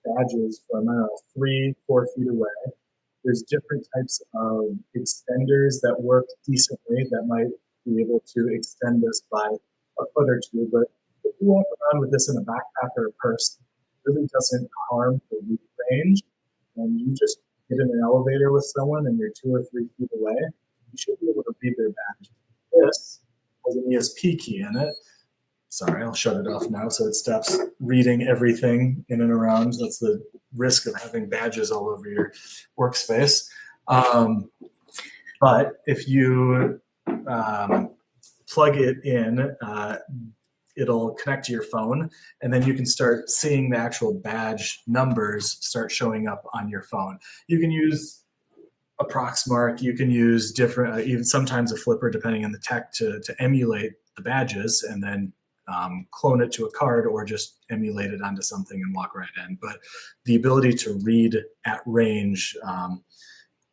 badges from, I don't know, 3-4 feet away. There's different types of extenders that work decently that might be able to extend this by a foot or two. But if you walk around with this in a backpack or a purse, it really doesn't harm the read range. And you just get in an elevator with someone and you're 2 or 3 feet away, you should be able to read their badge. This has an ESP key in it. Sorry, I'll shut it off now so it stops reading everything in and around. That's the risk of having badges all over your workspace. But if you plug it in, it'll connect to your phone, and then you can start seeing the actual badge numbers start showing up on your phone. You can use a Proxmark, you can use different, even sometimes a flipper, depending on the tech, to emulate the badges and then clone it to a card or just emulate it onto something and walk right in. But the ability to read at range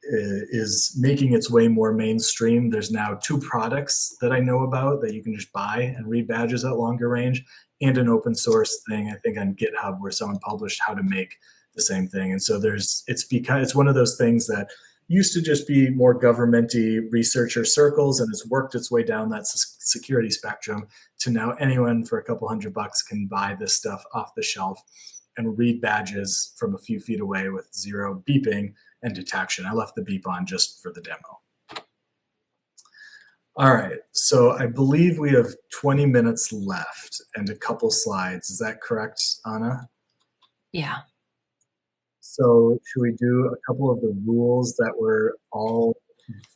is making its way more mainstream. There's now 2 products that I know about that you can just buy and read badges at longer range, and an open source thing, I think on GitHub, where someone published how to make the same thing. And so it's one of those things that used to just be more government-y researcher circles, and it's worked its way down that security spectrum to now anyone for a couple $100 can buy this stuff off the shelf and read badges from a few feet away with 0 beeping and detection. I left the beep on just for the demo. All right, so I believe we have 20 minutes left and a couple slides. Is that correct, Anna? Yeah. So should we do a couple of the rules that were all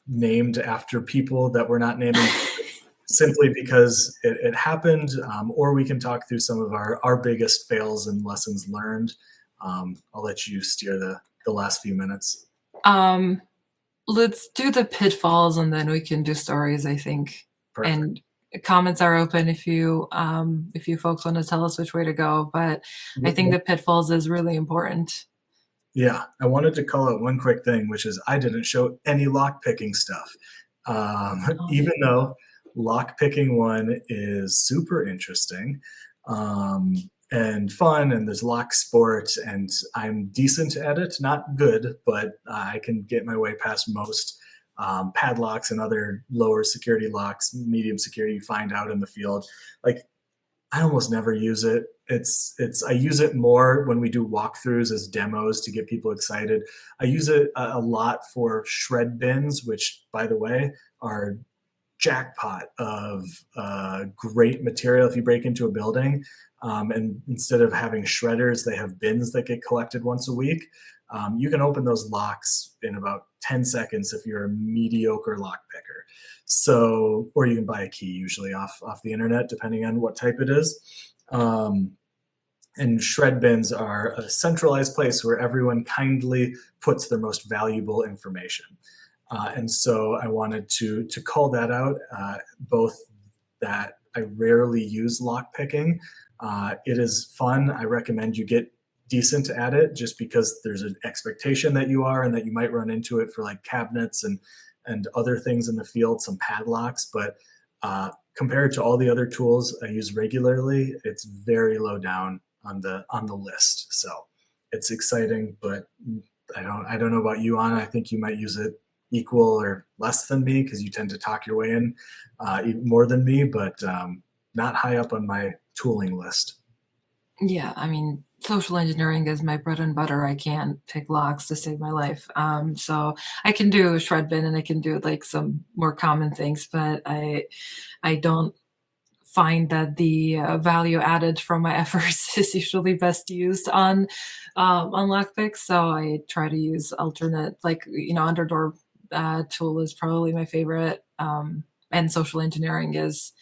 named after people that we're not naming? simply because it happened, or we can talk through some of our biggest fails and lessons learned. I'll let you steer the last few minutes. Um, let's do the pitfalls and then we can do stories, I think. Perfect. And comments are open if you folks want to tell us which way to go. But I think the pitfalls is really important. Yeah, I wanted to call out one quick thing, which is I didn't show any lock picking stuff. Even though lock picking one is super interesting and fun, and there's lock sport, and I'm decent at it, not good, but I can get my way past most padlocks and other lower security locks, medium security you find out in the field. Like, I almost never use it. I use it more when we do walkthroughs as demos to get people excited. I use it a lot for shred bins, which, by the way, are jackpot of great material if you break into a building. And instead of having shredders, they have bins that get collected once a week. You can open those locks in about 10 seconds if you're a mediocre lock picker. So, or you can buy a key usually off the internet, depending on what type it is. And shred bins are a centralized place where everyone kindly puts their most valuable information. And so I wanted to call that out, both that I rarely use lock picking. It is fun. I recommend you get decent at it just because there's an expectation that you are and that you might run into it for like cabinets and other things in the field, some padlocks. But compared to all the other tools I use regularly, it's very low down on the list. So it's exciting, but I don't know about you, Anna. I think you might use it equal or less than me because you tend to talk your way in even more than me, but not high up on my tooling list. Yeah, I mean, social engineering is my bread and butter. I can't pick locks to save my life. So I can do a shred bin and I can do like some more common things, but I don't find that the value added from my efforts is usually best used on lockpicks. So I try to use alternate, like underdoor tool is probably my favorite, and social engineering is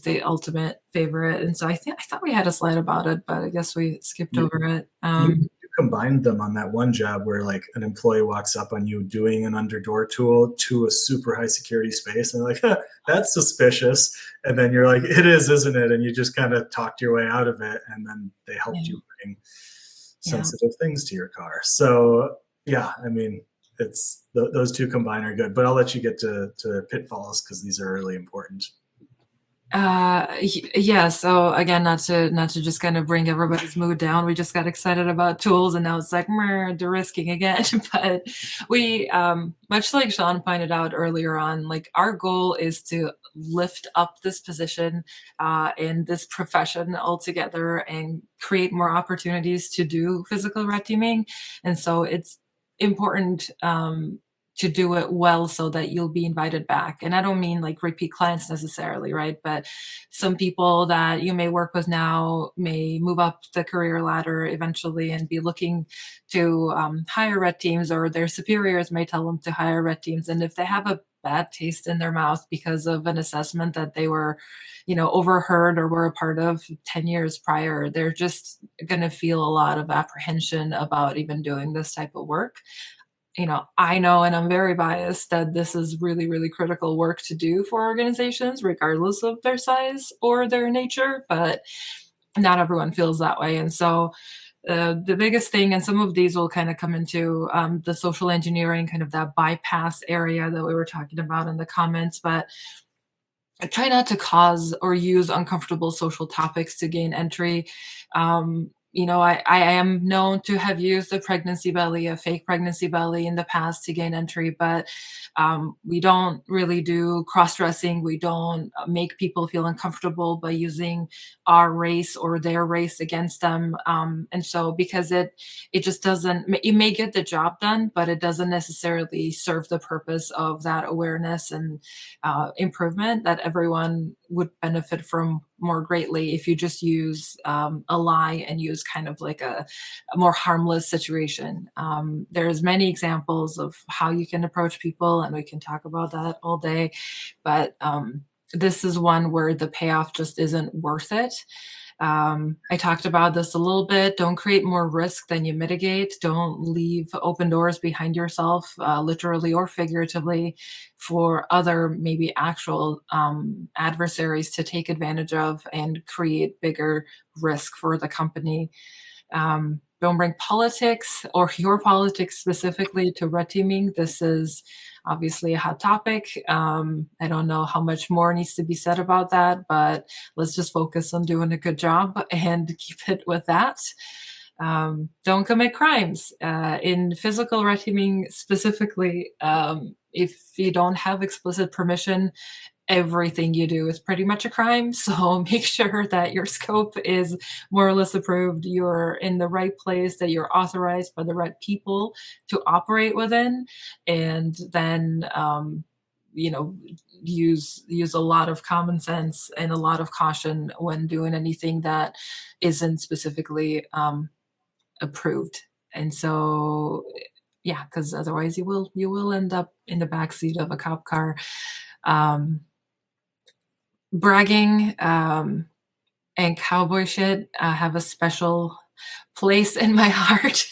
the ultimate favorite. And so I thought we had a slide about it, but I guess we skipped over it. You combined them on that one job where like an employee walks up on you doing an underdoor tool to a super high security space and they're like, that's suspicious. And then you're like, it is, isn't it? And you just kind of talked your way out of it. And then they helped you bring sensitive things to your car. So yeah, I mean, it's those two combined are good, but I'll let you get to pitfalls because these are really important. Yeah. So again, not to just kind of bring everybody's mood down. We just got excited about tools, and now it's like de-risking again. But we, much like Sean pointed out earlier on, like our goal is to lift up this position in this profession altogether and create more opportunities to do physical red teaming. And so it's important to do it well so that you'll be invited back. And I don't mean like repeat clients necessarily, right? But some people that you may work with now may move up the career ladder eventually and be looking to hire red teams, or their superiors may tell them to hire red teams. And if they have a bad taste in their mouth because of an assessment that they were, overheard or were a part of 10 years prior, they're just going to feel a lot of apprehension about even doing this type of work. I know, and I'm very biased, that this is really, really critical work to do for organizations, regardless of their size or their nature, but not everyone feels that way. And so the biggest thing, and some of these will kind of come into the social engineering, kind of that bypass area that we were talking about in the comments, but I try not to cause or use uncomfortable social topics to gain entry. I am known to have used a pregnancy belly, a fake pregnancy belly in the past to gain entry, but we don't really do cross-dressing. We don't make people feel uncomfortable by using our race or their race against them. And so because it just doesn't, it may get the job done, but it doesn't necessarily serve the purpose of that awareness and improvement that everyone would benefit from more greatly if you just use a lie and use kind of like a more harmless situation. There's many examples of how you can approach people, and we can talk about that all day. But this is one where the payoff just isn't worth it. I talked about this a little bit. Don't create more risk than you mitigate. Don't leave open doors behind yourself, literally or figuratively, for other maybe actual adversaries to take advantage of and create bigger risk for the company. Don't bring politics or your politics specifically to red teaming. This is obviously a hot topic. I don't know how much more needs to be said about that, but let's just focus on doing a good job and keep it with that. Don't commit crimes. In physical red teaming specifically, if you don't have explicit permission, everything you do is pretty much a crime. So make sure that your scope is more or less approved, you're in the right place, that you're authorized by the right people to operate within, and then use a lot of common sense and a lot of caution when doing anything that isn't specifically approved. And so yeah, because otherwise you will end up in the backseat of a cop car. Bragging and cowboy shit have a special place in my heart.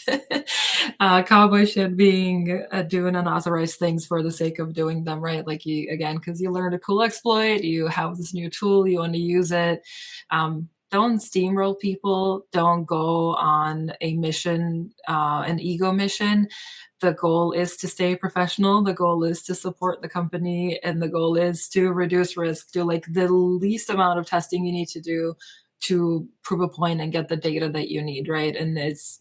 Cowboy shit being doing unauthorized things for the sake of doing them, right? Like because you learned a cool exploit, you have this new tool, you want to use it. Don't steamroll people. Don't go on a mission, an ego mission. The goal is to stay professional. The goal is to support the company, and the goal is to reduce risk. Do like the least amount of testing you need to do to prove a point and get the data that you need, right? And it's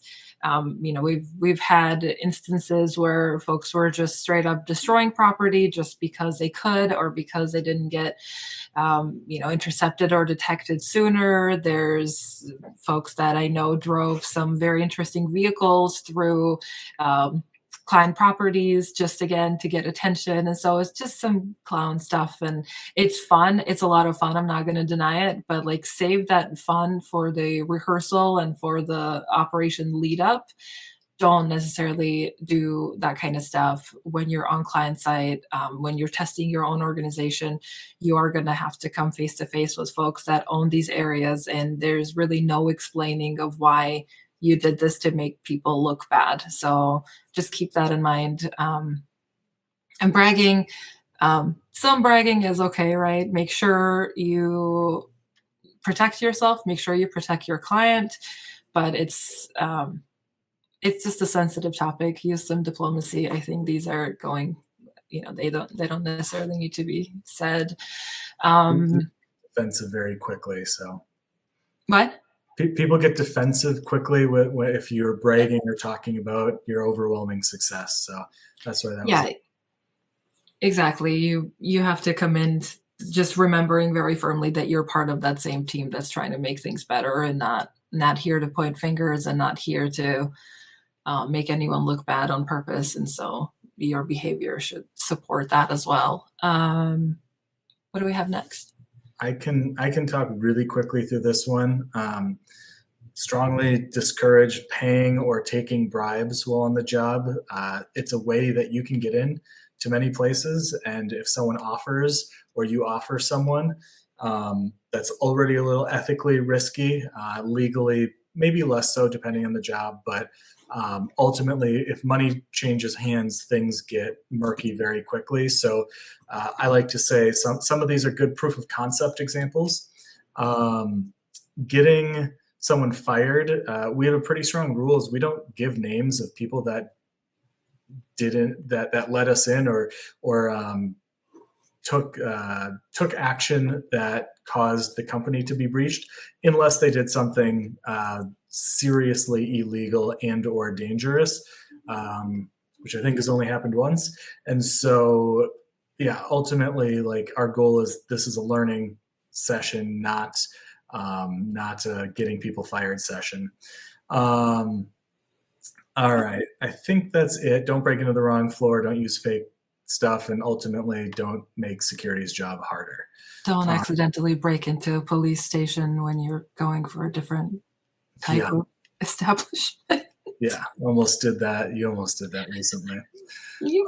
we've had instances where folks were just straight up destroying property just because they could, or because they didn't get intercepted or detected sooner. There's folks that I know drove some very interesting vehicles through client properties just again to get attention. And so it's just some clown stuff, and it's fun. It's a lot of fun. I'm not going to deny it, but like save that fun for the rehearsal and for the operation lead up. Don't necessarily do that kind of stuff when you're on client side. When you're testing your own organization, you are going to have to come face to face with folks that own these areas, and there's really no explaining of why you did this to make people look bad. So just keep that in mind. And bragging, some bragging is okay, right? Make sure you protect yourself, make sure you protect your client, but it's just a sensitive topic. Use some diplomacy. I think these are going, they don't necessarily need to be said. Defensive very quickly. So what? People get defensive quickly if you're bragging or talking about your overwhelming success. So that's why that was. Exactly. You have to come in just remembering very firmly that you're part of that same team that's trying to make things better, and not here to point fingers, and not here to make anyone look bad on purpose. And so your behavior should support that as well. What do we have next? I can talk really quickly through this one. Strongly discourage paying or taking bribes while on the job. It's a way that you can get in to many places, and if someone offers, or you offer someone that's already a little ethically risky, legally maybe less so depending on the job, but ultimately, if money changes hands, things get murky very quickly. So I like to say some of these are good proof of concept examples. Getting someone fired, we have a pretty strong rules. We don't give names of people that let us in or took action that caused the company to be breached, unless they did something seriously illegal and or dangerous, which I think has only happened once. And so, yeah, ultimately, like, our goal is this is a learning session, not a getting people fired session. All right, I think that's it. Don't break into the wrong floor. Don't use fake stuff, and ultimately don't make security's job harder. Don't accidentally break into a police station when you're going for a different type of establishment. Yeah, almost did that. You almost did that recently. Yep.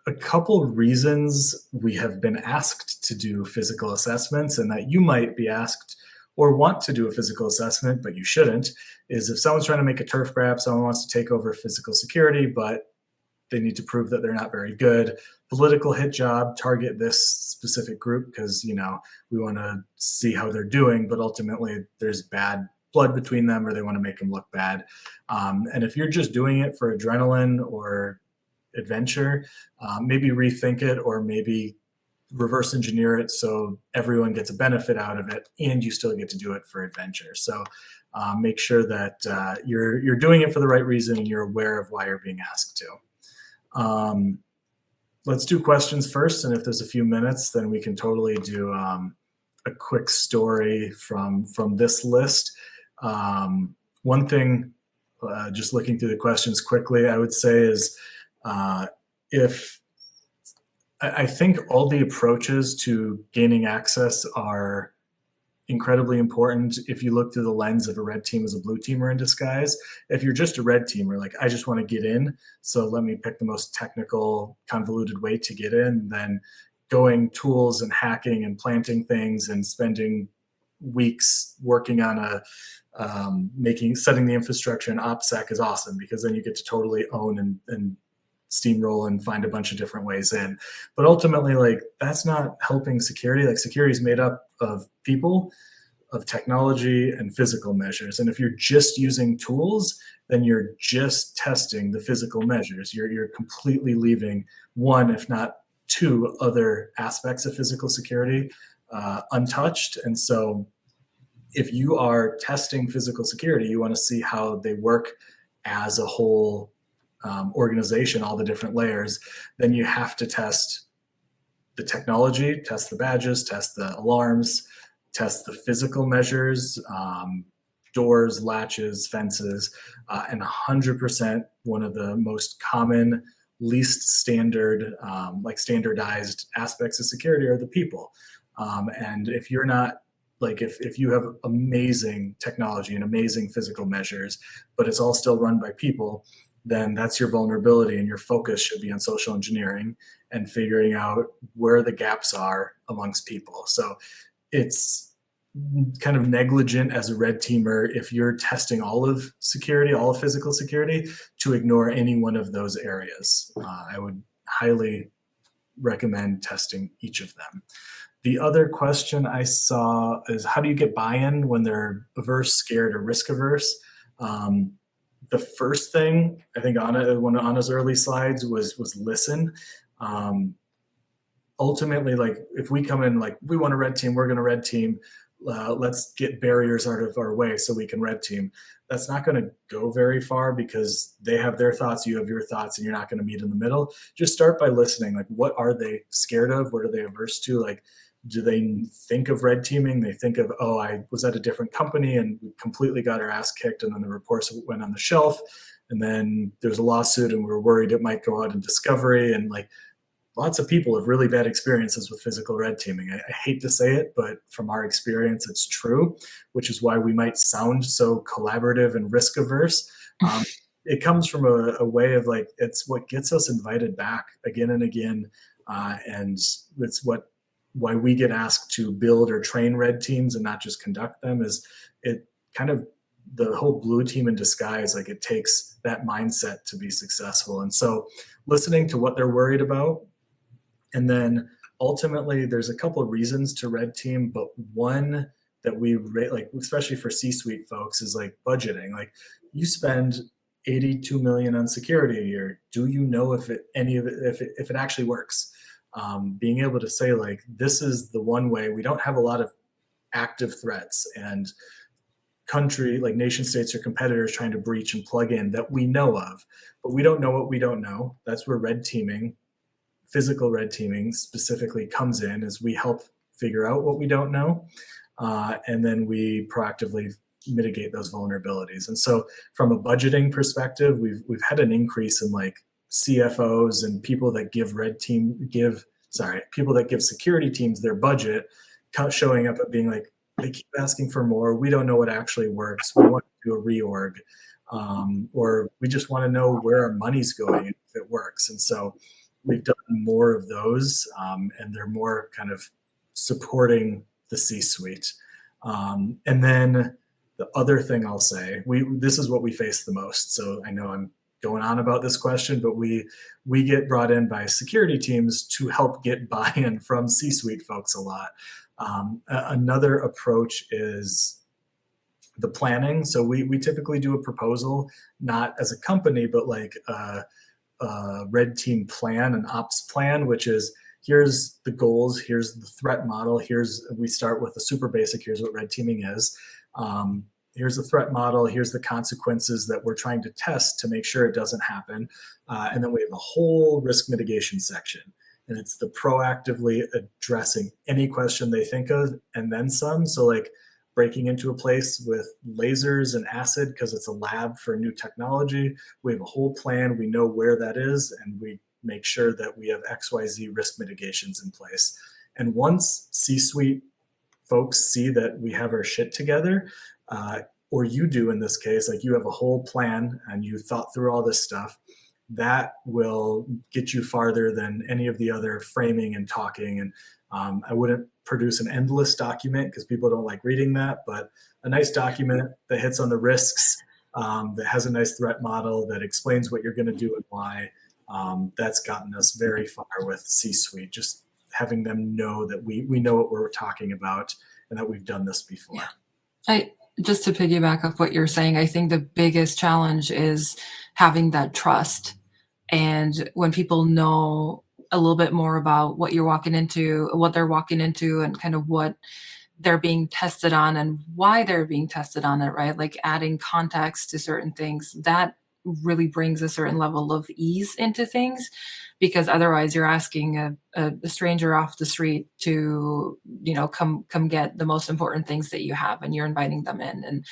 a couple reasons we have been asked to do physical assessments, and that you might be asked or want to do a physical assessment, but you shouldn't, is if someone's trying to make a turf grab, someone wants to take over physical security, but they need to prove that they're not very good. Political hit job, target this specific group because, we want to see how they're doing, but ultimately there's bad blood between them or they want to make them look bad. And if you're just doing it for adrenaline or adventure, maybe rethink it, or maybe reverse engineer it so everyone gets a benefit out of it and you still get to do it for adventure. So make sure that you're doing it for the right reason and you're aware of why you're being asked to. Let's do questions first, and if there's a few minutes, then we can totally do a quick story from this list. One thing, just looking through the questions quickly, I would say is if I think all the approaches to gaining access are incredibly important if you look through the lens of a red team as a blue teamer in disguise. If you're just a red teamer, like, I just want to get in, so let me pick the most technical, convoluted way to get in, then going tools and hacking and planting things and spending weeks working on setting the infrastructure in OPSEC is awesome, because then you get to totally own and steamroll and find a bunch of different ways in. But ultimately, like, that's not helping security. Like, security is made up of people, of technology, and physical measures. And if you're just using tools, then you're just testing the physical measures. You're completely leaving one, if not two, other aspects of physical security untouched. And so if you are testing physical security, you want to see how they work as a whole organization, all the different layers, then you have to test the technology, test the badges, test the alarms, test the physical measures, doors, latches, fences, and 100% one of the most common, least standard, standardized aspects of security are the people. And if you're not, like, if you have amazing technology and amazing physical measures, but it's all still run by people, then that's your vulnerability, and your focus should be on social engineering and figuring out where the gaps are amongst people. So it's kind of negligent as a red teamer if you're testing all of security, all of physical security, to ignore any one of those areas. I would highly recommend testing each of them. The other question I saw is, how do you get buy-in when they're averse, scared, or risk averse? The first thing, I think, one of Anna's early slides was listen. Ultimately, like, if we come in like, we want a red team, we're going to red team, let's get barriers out of our way so we can red team. That's not going to go very far, because they have their thoughts, you have your thoughts, and you're not going to meet in the middle. Just start by listening. Like, what are they scared of? What are they averse to? Like, do they think of red teaming? They think of, oh, I was at a different company and we completely got our ass kicked, and then the reports went on the shelf, and then there's a lawsuit and we were worried it might go out in discovery. And like, lots of people have really bad experiences with physical red teaming. I hate to say it, but from our experience, it's true, which is why we might sound so collaborative and risk averse. It comes from a way of, like, it's what gets us invited back again and again. And it's why we get asked to build or train red teams and not just conduct them, is it kind of the whole blue team in disguise. Like, it takes that mindset to be successful. And so listening to what they're worried about. And then ultimately there's a couple of reasons to red team, but one that we like, especially for C-suite folks, is like budgeting. Like, you spend 82 million on security a year. Do you know if it actually works? Being able to say, like, this is the one way. We don't have a lot of active threats and country, like nation states or competitors trying to breach and plug in that we know of, but we don't know what we don't know. That's where red teaming, physical red teaming specifically, comes in, as we help figure out what we don't know. And then we proactively mitigate those vulnerabilities. And so from a budgeting perspective, we've had an increase in like CFOs and people that give security teams their budget, showing up at being like, they keep asking for more. We don't know what actually works. We want to do a reorg, or we just want to know where our money's going if it works. And so we've done more of those, and they're more kind of supporting the C-suite. And then the other thing I'll say, this is what we face the most. So I know I'm going on about this question, but we get brought in by security teams to help get buy-in from C-suite folks a lot. Another approach is the planning. So we typically do a proposal, not as a company, but like a red team plan, an ops plan, which is here's the goals, here's the threat model, we start with the super basic, here's what red teaming is. Here's the threat model, here's the consequences that we're trying to test to make sure it doesn't happen. And then we have a whole risk mitigation section. And it's the proactively addressing any question they think of and then some. So like breaking into a place with lasers and acid because it's a lab for new technology. We have a whole plan. We know where that is, and we make sure that we have XYZ risk mitigations in place. And once C-suite folks see that we have our shit together, or you do in this case, like you have a whole plan and you thought through all this stuff, that will get you farther than any of the other framing and talking. And I wouldn't produce an endless document because people don't like reading that, but a nice document that hits on the risks, that has a nice threat model that explains what you're going to do and why, that's gotten us very far with C-suite, just having them know that we know what we're talking about and that we've done this before. Yeah. Just to piggyback off what you're saying, I think the biggest challenge is having that trust. And when people know a little bit more about what you're walking into, what they're walking into, and kind of what they're being tested on and why they're being tested on it, right? Like adding context to certain things, that really brings a certain level of ease into things, because otherwise you're asking a stranger off the street to, come get the most important things that you have, and you're inviting them in and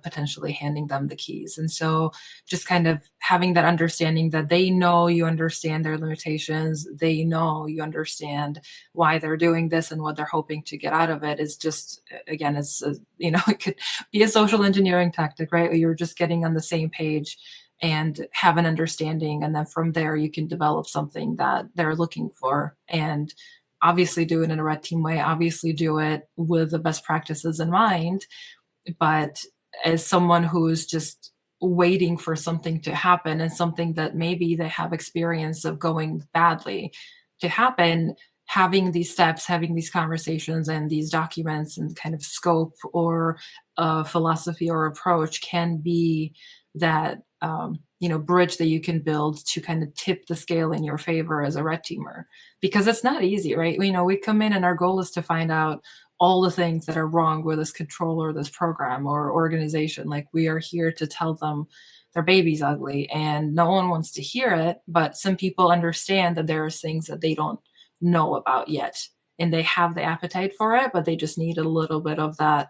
potentially handing them the keys. And so just kind of having that understanding that they know you understand their limitations, they know you understand why they're doing this and what they're hoping to get out of it is just, again, it could be a social engineering tactic, right? You're just getting on the same page and have an understanding. And then from there, you can develop something that they're looking for, and obviously do it in a red team way, obviously do it with the best practices in mind. But as someone who's just waiting for something to happen and something that maybe they have experience of going badly to happen, having these steps, having these conversations and these documents and kind of scope or philosophy or approach can be that bridge that you can build to kind of tip the scale in your favor as a red teamer, because it's not easy, right? We come in and our goal is to find out all the things that are wrong with this control or this program or organization. Like, we are here to tell them their baby's ugly, and no one wants to hear it, but some people understand that there are things that they don't know about yet, and they have the appetite for it, but they just need a little bit of that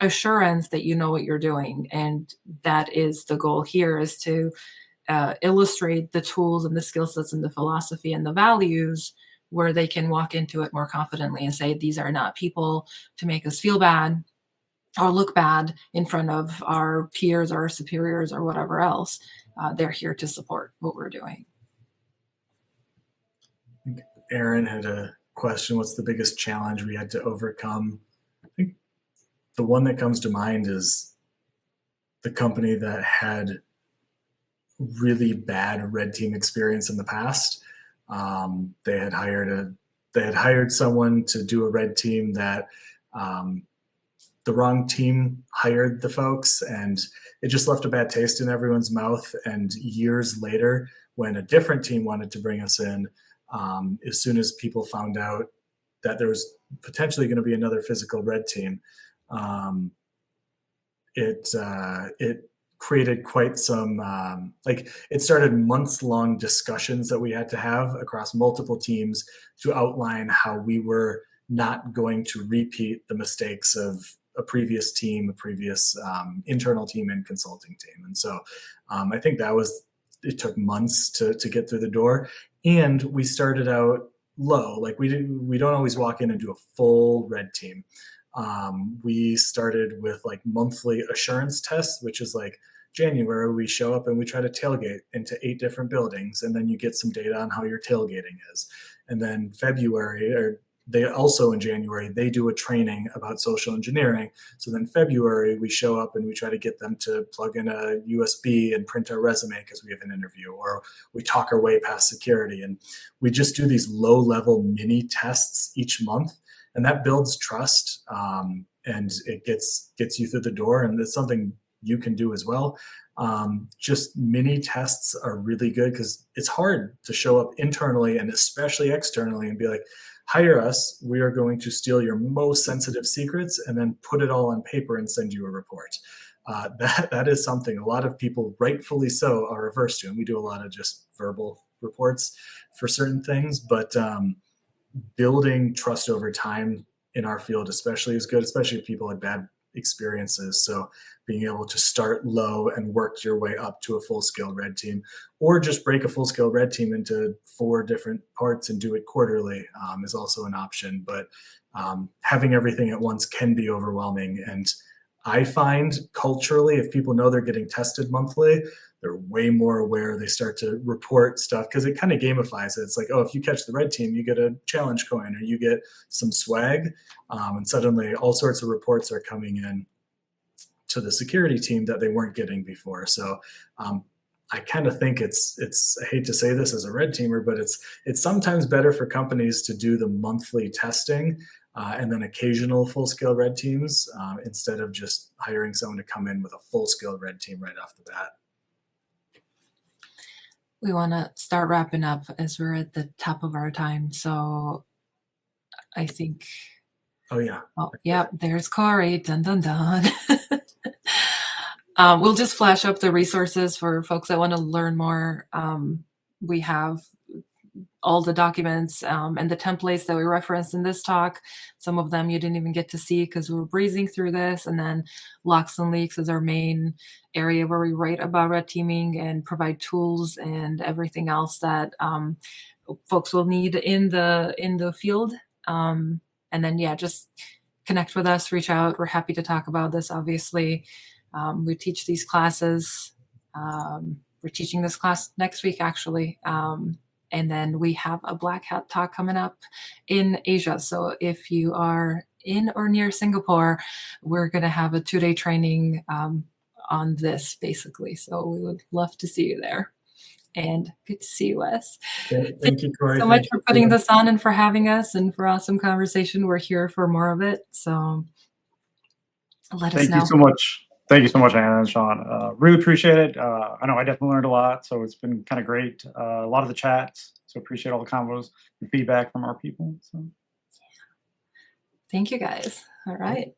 assurance that you know what you're doing. And that is the goal here, is to illustrate the tools and the skill sets and the philosophy and the values where they can walk into it more confidently and say, these are not people to make us feel bad or look bad in front of our peers or our superiors or whatever else. They're here to support what we're doing. Aaron had a question. What's the biggest challenge we had to overcome? I think the one that comes to mind is the company that had really bad red team experience in the past. They had hired someone to do a red team that the wrong team hired the folks, and it just left a bad taste in everyone's mouth. And years later, when a different team wanted to bring us in, as soon as people found out that there was potentially going to be another physical red team, it created quite some, it started months-long discussions that we had to have across multiple teams to outline how we were not going to repeat the mistakes of a previous team, a previous internal team and consulting team. And so I think it took months to get through the door. And we started out low. Like, we don't always walk in and do a full red team. We started with like monthly assurance tests, which is like January, we show up and we try to tailgate into 8 different buildings, and then you get some data on how your tailgating is. And then February, or they also in January, they do a training about social engineering. So then February, we show up and we try to get them to plug in a USB and print our resume because we have an interview, or we talk our way past security. And we just do these low-level mini tests each month, and that builds trust, and it gets you through the door. And it's something you can do as well. Just mini tests are really good because it's hard to show up internally and especially externally and be like, hire us, we are going to steal your most sensitive secrets and then put it all on paper and send you a report. That is something a lot of people, rightfully so, are averse to. And we do a lot of just verbal reports for certain things, but building trust over time in our field especially is good, especially if people had bad experiences. So being able to start low and work your way up to a full-scale red team, or just break a full-scale red team into 4 different parts and do it quarterly is also an option. But having everything at once can be overwhelming. And I find culturally, if people know they're getting tested monthly, they're way more aware. They start to report stuff because it kind of gamifies it. It's like, oh, if you catch the red team, you get a challenge coin or you get some swag. And suddenly all sorts of reports are coming in to the security team that they weren't getting before. So I kind of think it's I hate to say this as a red teamer, but it's sometimes better for companies to do the monthly testing and then occasional full-scale red teams instead of just hiring someone to come in with a full-scale red team right off the bat. We want to start wrapping up as we're at the top of our time. So I think, Oh yeah. oh, yeah, there's Corey. Dun, dun, dun. We'll just flash up the resources for folks that want to learn more. We have all the documents and the templates that we referenced in this talk. Some of them you didn't even get to see because we were breezing through this. And then Locks and Leaks is our main area where we write about red teaming and provide tools and everything else that folks will need in the field. And then, yeah, just connect with us, reach out. We're happy to talk about this, obviously. We teach these classes. We're teaching this class next week, actually. And then we have a Black Hat talk coming up in Asia. So if you are in or near Singapore, we're going to have a 2-day training on this, basically. So we would love to see you there. And good to see you, Wes. Thank you, Corey. So much for putting this on and for having us and for awesome conversation. We're here for more of it. So let us know. Thank you so much. Thank you so much, Anna and Sean. Really appreciate it. I know I definitely learned a lot, so it's been kind of great. A lot of the chats, so appreciate all the combos and feedback from our people. So. Thank you, guys. All right.